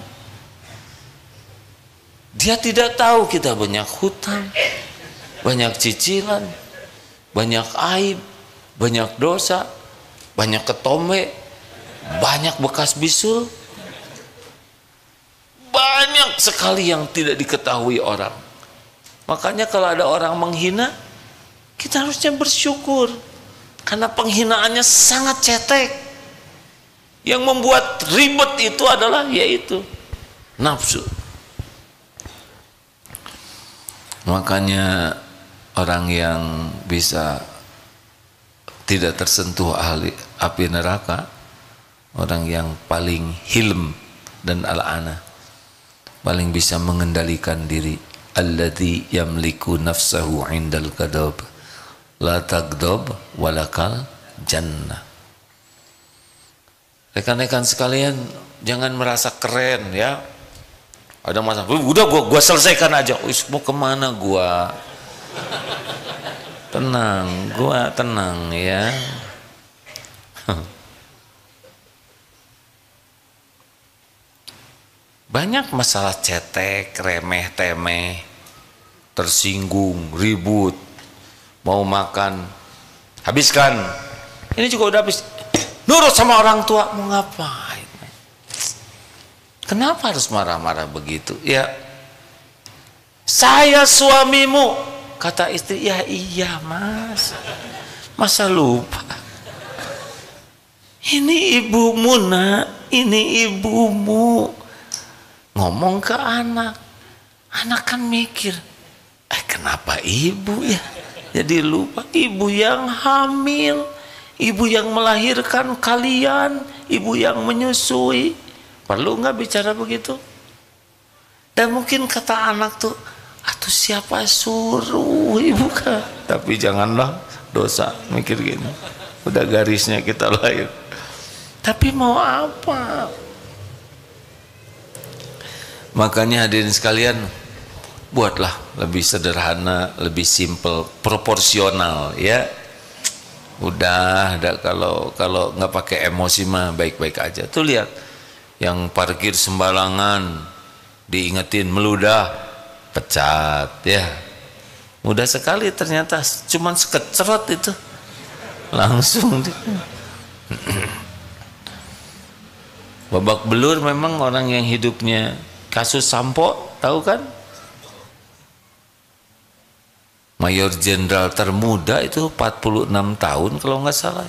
Dia tidak tahu kita banyak hutang, banyak cicilan, banyak aib, banyak dosa, banyak ketombe, banyak bekas bisul. Banyak sekali yang tidak diketahui orang. Makanya kalau ada orang menghina, kita harusnya bersyukur. Karena penghinaannya sangat cetek. Yang membuat ribet itu adalah yaitu nafsu. Makanya orang yang bisa tidak tersentuh api neraka, orang yang paling hilm dan al-ana, paling bisa mengendalikan diri. Alladzi yamliku nafsahu indal ghadab la taghdab walakal jannah. Rekan-rekan sekalian, jangan merasa keren ya. Ada masalah, udah gua selesaikan aja. Mau kemana gua? Tenang, gua tenang ya. Banyak masalah cetek, remeh temeh, tersinggung, ribut, mau makan, habiskan. Ini juga udah habis. Nurut sama orang tua, mau ngapain? Kenapa harus marah-marah begitu? Ya, saya suamimu, kata istri. Ya iya mas, masa lupa? Ini ibumu nak, ini ibumu. Ngomong ke anak, anak kan mikir, kenapa ibu ya? Jadi lupa, ibu yang hamil, ibu yang melahirkan kalian, ibu yang menyusui. Perlu nggak bicara begitu? Dan mungkin kata anak tuh, atuh siapa suruh ibu kan? Tapi janganlah dosa mikir gini. Udah garisnya kita lahir. Tapi mau apa? Makanya hadirin sekalian, buatlah lebih sederhana, lebih simple, proporsional ya. Udah kalau nggak pakai emosi mah baik-baik aja. Tuh lihat yang parkir sembarangan diingetin meludah, pecat ya. Mudah sekali ternyata, cuman sekecrot itu langsung. Babak belur memang orang yang hidupnya kasus sampo, tahu kan? Mayor Jenderal termuda itu 46 tahun kalau nggak salah,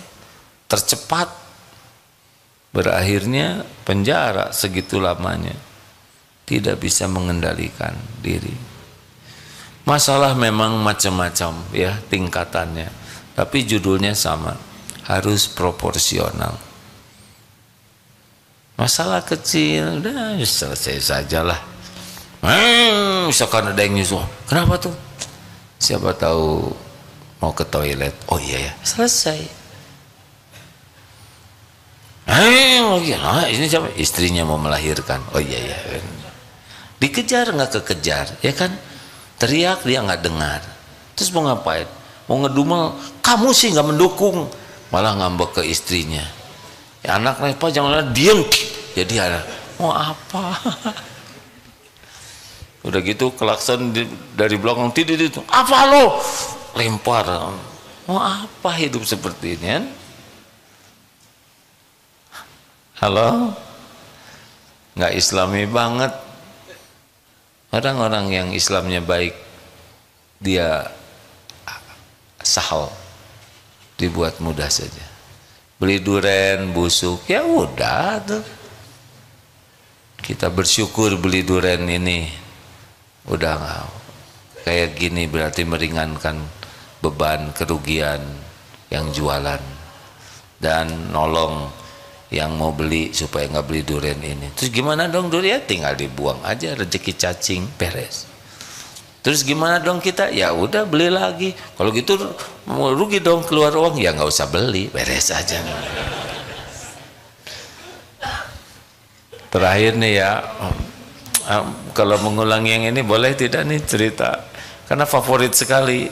tercepat, berakhirnya penjara segitu lamanya, tidak bisa mengendalikan diri. Masalah memang macam-macam ya tingkatannya, tapi judulnya sama, harus proporsional. Masalah kecil udah selesai sajalah. Misalkan ada yang nyusul, kenapa tuh? Siapa tahu mau ke toilet. Oh iya ya, selesai. Ini siapa? Istrinya mau melahirkan. Oh iya ya. Dikejar nggak kekejar, ya kan? Teriak dia nggak dengar. Terus mau ngapain? Mau ngedumel, kamu sih nggak mendukung, malah ngambek ke istrinya. Ya, anaknya apa? Jangan diem. Jadi ada mau apa? Udah gitu klakson dari belakang, tidak itu apa lo, lempar. Mau apa hidup seperti ini kan? Halo, nggak islami banget. Orang-orang yang Islamnya baik, dia sahal, dibuat mudah saja. Beli duren busuk, ya udah tuh. Kita bersyukur beli duren ini udah nggak kayak gini, berarti meringankan beban kerugian yang jualan dan nolong yang mau beli supaya nggak beli durian ini. Terus gimana dong durian? Tinggal dibuang aja, rezeki cacing, beres. Terus gimana dong kita? Ya udah beli lagi. Kalau gitu mau rugi dong, keluar uang, ya nggak usah beli, beres aja. Terakhir nih ya, kalau mengulang yang ini boleh tidak nih cerita, karena favorit sekali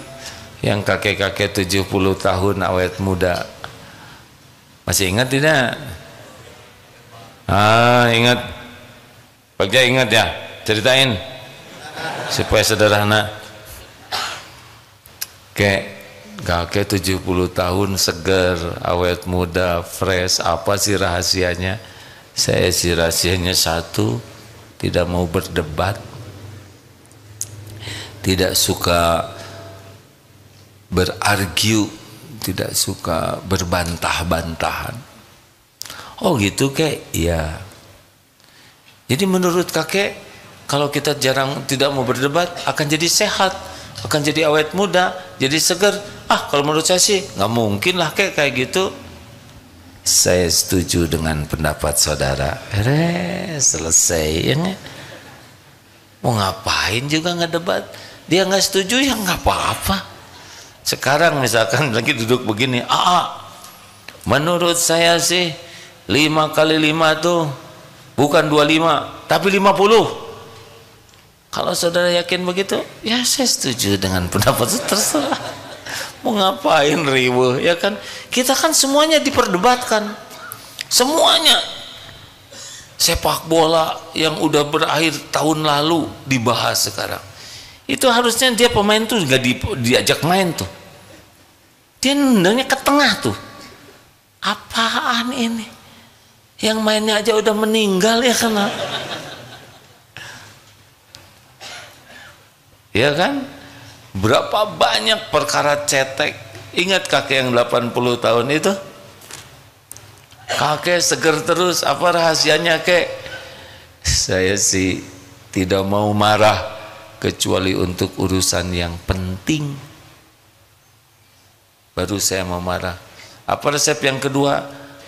yang kakek-kakek 70 tahun awet muda. Masih ingat tidak? Ingat. Bagja ingat ya, ceritain supaya sederhana. Kakek 70 tahun seger, awet muda, fresh. Apa sih rahasianya? Saya sih rahasianya satu, tidak mau berdebat, tidak suka berargu, tidak suka berbantah-bantahan. Oh gitu kek? Iya. Jadi menurut kakek, kalau kita tidak mau berdebat, akan jadi sehat, akan jadi awet muda, jadi segar. Kalau menurut saya sih nggak mungkin lah kek kayak gitu. Saya setuju dengan pendapat saudara. Selesai ya. Mau ngapain juga ngedebat? Dia nggak setuju ya nggak apa-apa. Sekarang misalkan lagi duduk begini, menurut saya sih 5 kali 5 tuh bukan 25 tapi 50. Kalau saudara yakin begitu, ya saya setuju dengan pendapat itu, terserah. Mau ngapain riweuh ya kan? Kita kan semuanya diperdebatkan, semuanya. Sepak bola yang udah berakhir tahun lalu dibahas sekarang. Itu harusnya dia pemain tuh nggak diajak main tuh, dia nendangnya ke tengah tuh. Apaan ini? Yang mainnya aja udah meninggal ya kan? Ya kan? Berapa banyak perkara cetek. Ingat kakek yang 80 tahun itu? Kakek seger terus. Apa rahasianya kek? Saya sih tidak mau marah kecuali untuk urusan yang penting, baru saya mau marah. Apa resep yang kedua?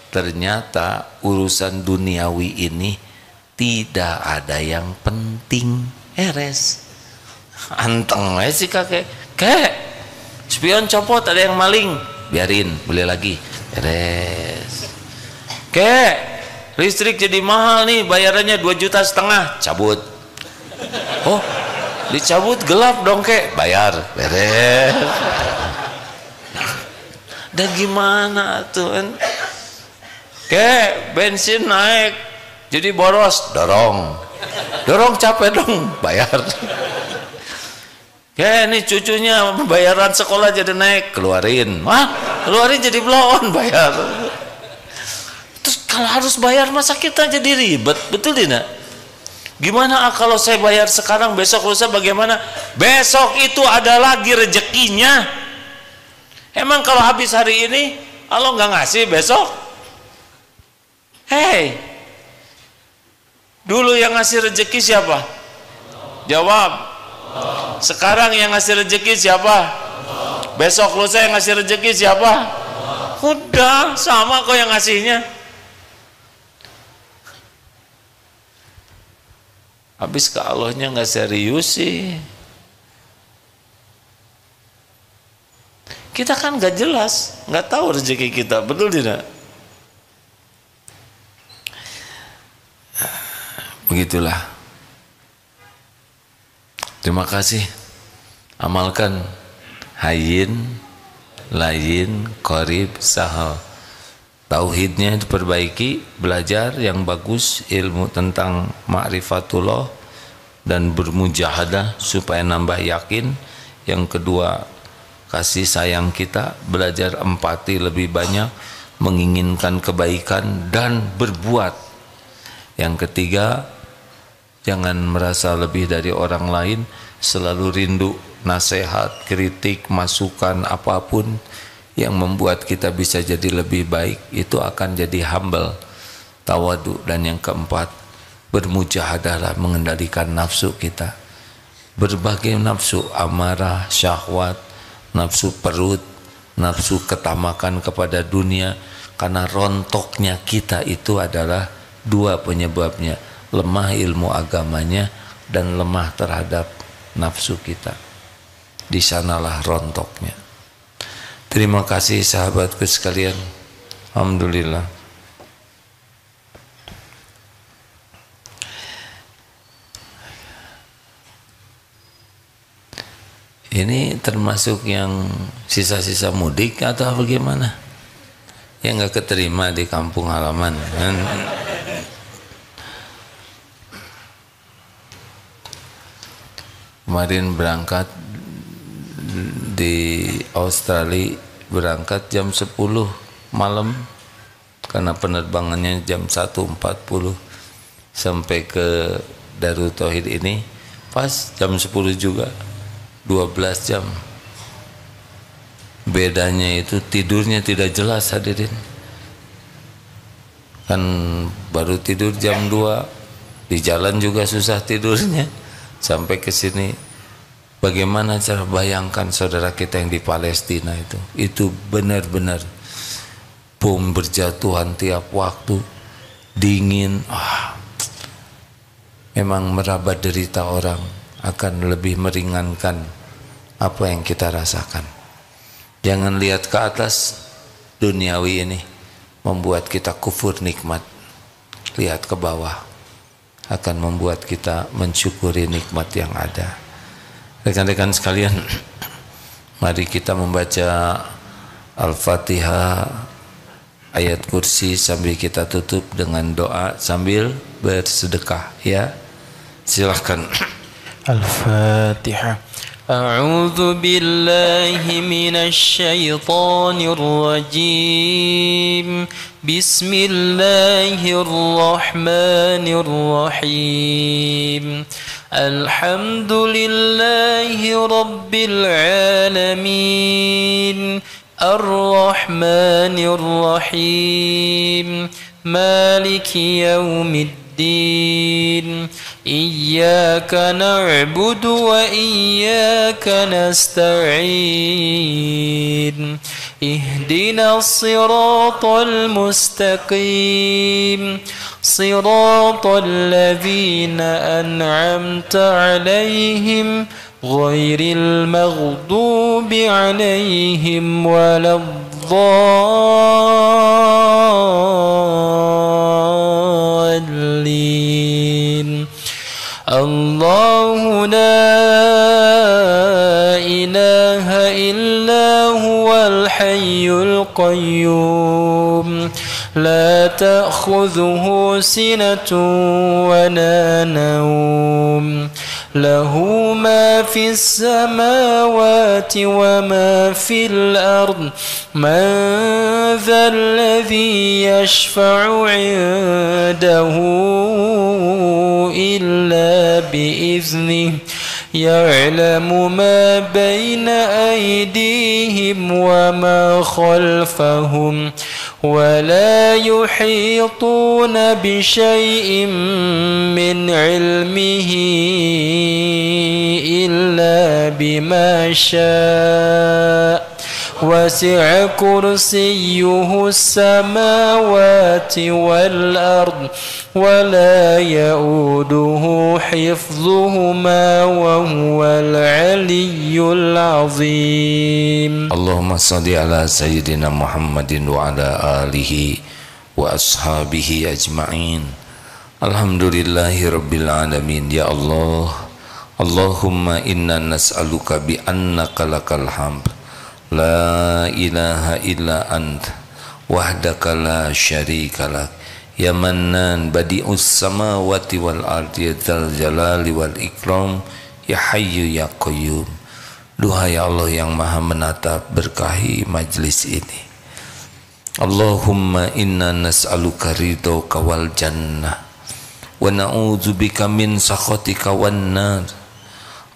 Ternyata urusan duniawi ini tidak ada yang penting. Res anteng aja sih kakek. Spion copot, ada yang maling, biarin, beli lagi. Res listrik jadi mahal nih, bayarannya 2,5 juta, cabut. Oh, dicabut gelap dong kek, bayar, beres. Dan gimana tuh kan? Kek, bensin naik, jadi boros, dorong capek dong, bayar. Kek, ini cucunya bayaran sekolah jadi naik, keluarin jadi blow-on, bayar. Terus kalau harus bayar masa kita jadi ribet, betul tidak? Gimana kalau saya bayar sekarang, besok lusa bagaimana? Besok itu ada lagi rezekinya. Emang kalau habis hari ini Allah nggak ngasih besok? Hei, dulu yang ngasih rezeki siapa? Jawab. Sekarang yang ngasih rezeki siapa? Besok lusa yang ngasih rezeki siapa? Udah sama kok yang ngasihnya. Habis ke Allahnya nggak serius sih. Kita kan nggak jelas, nggak tahu rezeki kita, betul tidak? Begitulah. Terima kasih. Amalkan hayyin, layin, qarib, sahal. Tauhidnya diperbaiki, belajar yang bagus, ilmu tentang ma'rifatullah dan bermujahadah supaya nambah yakin. Yang kedua, kasih sayang kita, belajar empati lebih banyak, menginginkan kebaikan dan berbuat. Yang ketiga, jangan merasa lebih dari orang lain, selalu rindu nasihat, kritik, masukan apapun yang membuat kita bisa jadi lebih baik, itu akan jadi humble, tawadu. Dan yang keempat, bermujahadalah mengendalikan nafsu kita. Berbagai nafsu, amarah, syahwat, nafsu perut, nafsu ketamakan kepada dunia. Karena rontoknya kita itu adalah dua penyebabnya, lemah ilmu agamanya dan lemah terhadap nafsu kita. Di sanalah rontoknya. Terima kasih sahabatku sekalian. Alhamdulillah. Ini termasuk yang sisa-sisa mudik atau bagaimana? Yang nggak keterima di kampung halaman kan? Kemarin berangkat di Australia, berangkat jam 10 malam karena penerbangannya jam 1.40 sampai ke Darut Tauhid ini pas jam 10 juga, 12 jam. Bedanya itu tidurnya tidak jelas hadirin. Kan baru tidur jam 2, di jalan juga susah tidurnya sampai ke sini. Bagaimana cara bayangkan saudara kita yang di Palestina itu benar-benar bom berjatuhan tiap waktu, dingin, memang meraba derita orang akan lebih meringankan apa yang kita rasakan. Jangan lihat ke atas, duniawi ini membuat kita kufur nikmat. Lihat ke bawah, akan membuat kita mensyukuri nikmat yang ada. Rekan-rekan sekalian, mari kita membaca Al-Fatihah, ayat kursi sambil kita tutup dengan doa sambil bersedekah, ya. Silahkan. Al-Fatihah. A'udzu billahi minasy syaithanir rajim. Bismillahirrahmanirrahim. Alhamdulillahi rabbil alamin. Ar-Rahmanir Rahim. Maliki yaumiddin. Iyyaka na'budu wa iyyaka nasta'in. Ihdinas siratal mustaqim. Siratal ladzina an'amta 'alaihim ghairil maghdubi 'alaihim waladdallin. الله لا إله إلا هو الحي القيوم لا تأخذه سنة ولا نوم له ما في السماوات وما في الأرض من ذا الذي يشفع عنده إلا بإذنه يعلم ما بين أيديهم وما خلفهم ولا يحيطون بشيء من علمه إلا بما شاء وسع كرسيه السماوات والأرض ولا يؤوده حفظهما وهو العلي العظيم. اللهم صل على سيدنا محمد وعلى آله وأصحابه أجمعين. Alhamdulillahi Rabbil Alamin. Ya Allah, Allahumma inna nas'aluka bi annaka lakal hamd la ilaha illa ant wahdaka la syarika lak ya mannan badi'us samawati wal ardi dzal jalali wal ikram ya hayyu ya qayyum. Duhai Allah yang maha menatap, berkahi majlis ini. Allahumma inna nas'aluka ridhaka wal jannah wa na'udzubika min sakhatika wan nar.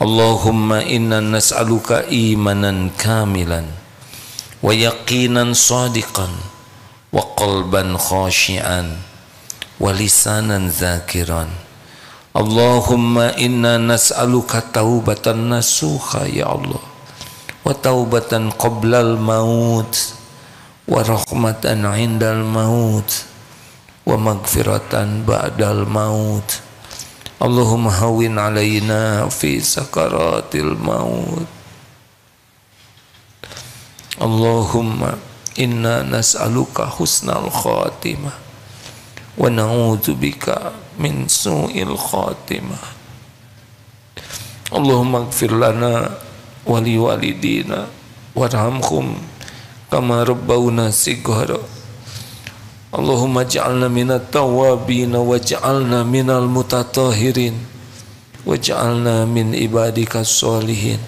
Allahumma inna nas'aluka imanan kamilan wa yaqinan sadiqan wa qalban khashi'an wa lisanan zakiran. Allahumma inna nas'aluka taubatan nasuha ya Allah wa taubatan qablal maut wa rahmatan indal maut wa magfiratan ba'dal maut. Allahumma hawin alaina fi sakaratil maut. Allahumma inna nas'aluka husnal khatimah wa na'udzubika min su'il khatimah. Allahumma ighfir lana wa liwalidina warhamhum kama rabbawna shighara. Allahumma ja'alna minat tawabin wa ja'alna minal mutatahirin wa ja'alna min ibadika sholihin.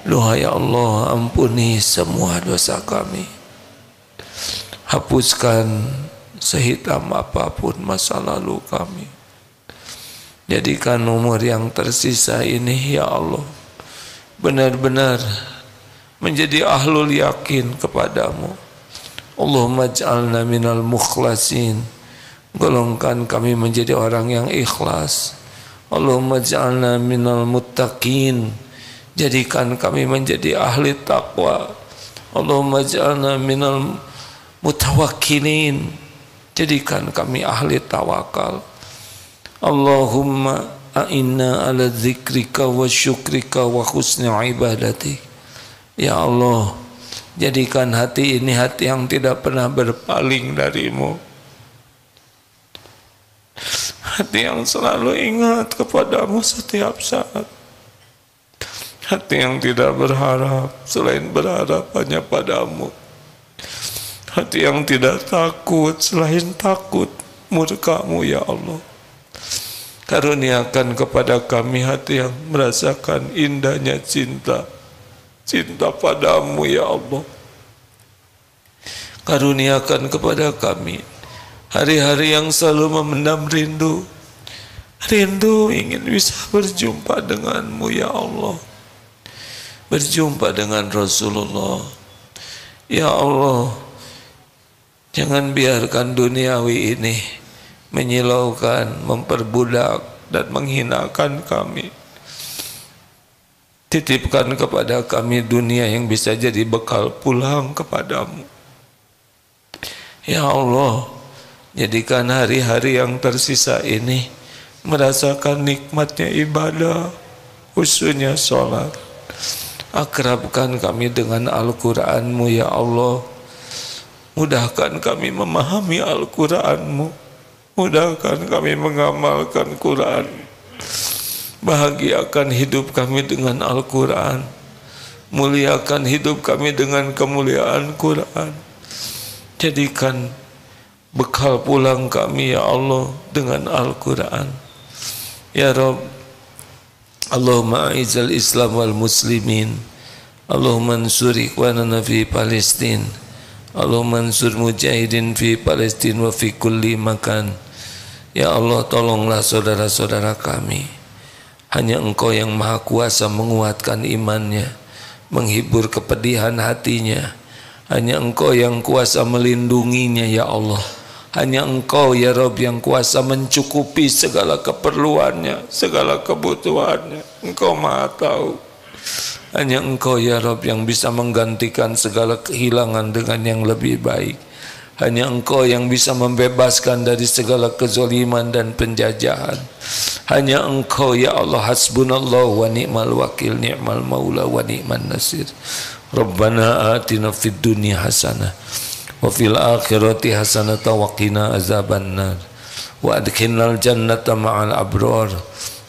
Duhai Allah, ampuni semua dosa kami, hapuskan sehitam apapun masa lalu kami, jadikan umur yang tersisa ini ya Allah benar-benar menjadi ahlul yakin kepadamu. Allahumma ja'alna minal mukhlasin, golongkan kami menjadi orang yang ikhlas. Allahumma ja'alna minal muttaqin, jadikan kami menjadi ahli taqwa. Allahumma ja'alna minal mutawakkilin, jadikan kami ahli tawakal. Allahumma a'inna ala dzikrika wa syukrika wa husni ibadatik. Ya Allah, jadikan hati ini hati yang tidak pernah berpaling darimu, hati yang selalu ingat kepadamu setiap saat, hati yang tidak berharap selain berharap hanya padamu, hati yang tidak takut selain takut murkamu ya Allah. Karuniakan kepada kami hati yang merasakan indahnya cinta padamu ya Allah. Karuniakan kepada kami hari-hari yang selalu memendam rindu ingin bisa berjumpa denganmu ya Allah, berjumpa dengan Rasulullah ya Allah. Jangan biarkan duniawi ini menyilaukan, memperbudak dan menghinakan kami. Titipkan kepada kami dunia yang bisa jadi bekal pulang kepadamu ya Allah. Jadikan hari-hari yang tersisa ini merasakan nikmatnya ibadah, khususnya sholat. Akrabkan kami dengan Al-Quranmu ya Allah. Mudahkan kami memahami Al-Quranmu, mudahkan kami mengamalkan Quran. Bahagiakan hidup kami dengan Al-Quran. Muliakan hidup kami dengan kemuliaan Quran. Jadikan bekal pulang kami ya Allah dengan Al-Quran. Ya Rabb, Allahumma a'izzal Islam wal muslimin. Allahumma ansur ikhwanana fi Palestin. Allahumma ansur mujahidin fi Palestin wa fi kulli makan. Ya Allah, tolonglah saudara-saudara kami. Hanya Engkau yang maha kuasa menguatkan imannya, menghibur kepedihan hatinya. Hanya Engkau yang kuasa melindunginya ya Allah. Hanya Engkau ya Rabb yang kuasa mencukupi segala keperluannya, segala kebutuhannya. Engkau maha tahu. Hanya Engkau ya Rabb yang bisa menggantikan segala kehilangan dengan yang lebih baik. Hanya Engkau yang bisa membebaskan dari segala kezaliman dan penjajahan. Hanya Engkau ya Allah, hasbunallah wa ni'mal wakil, ni'mal maula wa ni'man nasir. Rabbana atina fid dunya hasanah wa fil akhirati hasanah wa qina azabannar wa adkhilnal jannata ma'al abrar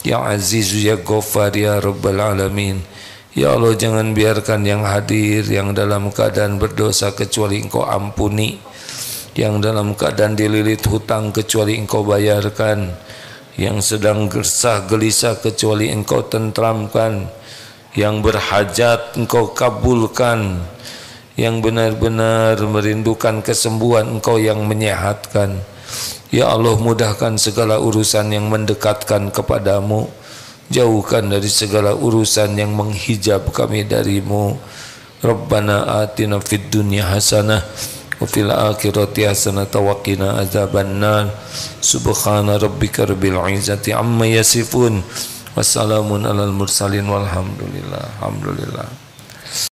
ya azizu ya ghaffar ya rabbal alamin. Ya Allah, jangan biarkan yang hadir yang dalam keadaan berdosa kecuali Engkau ampuni, yang dalam keadaan dililit hutang kecuali Engkau bayarkan, yang sedang gersah gelisah kecuali Engkau tentramkan, yang berhajat Engkau kabulkan, yang benar-benar merindukan kesembuhan Engkau yang menyehatkan. Ya Allah, mudahkan segala urusan yang mendekatkan kepadamu, jauhkan dari segala urusan yang menghijab kami darimu. Rabbana atina fid dunya hasanah wa fil akhirati hasanah wa qina azabannar. Subhana rabbika rabbil izzati amma yasifun. Wassalamun alal mursalin walhamdulillah. Alhamdulillah.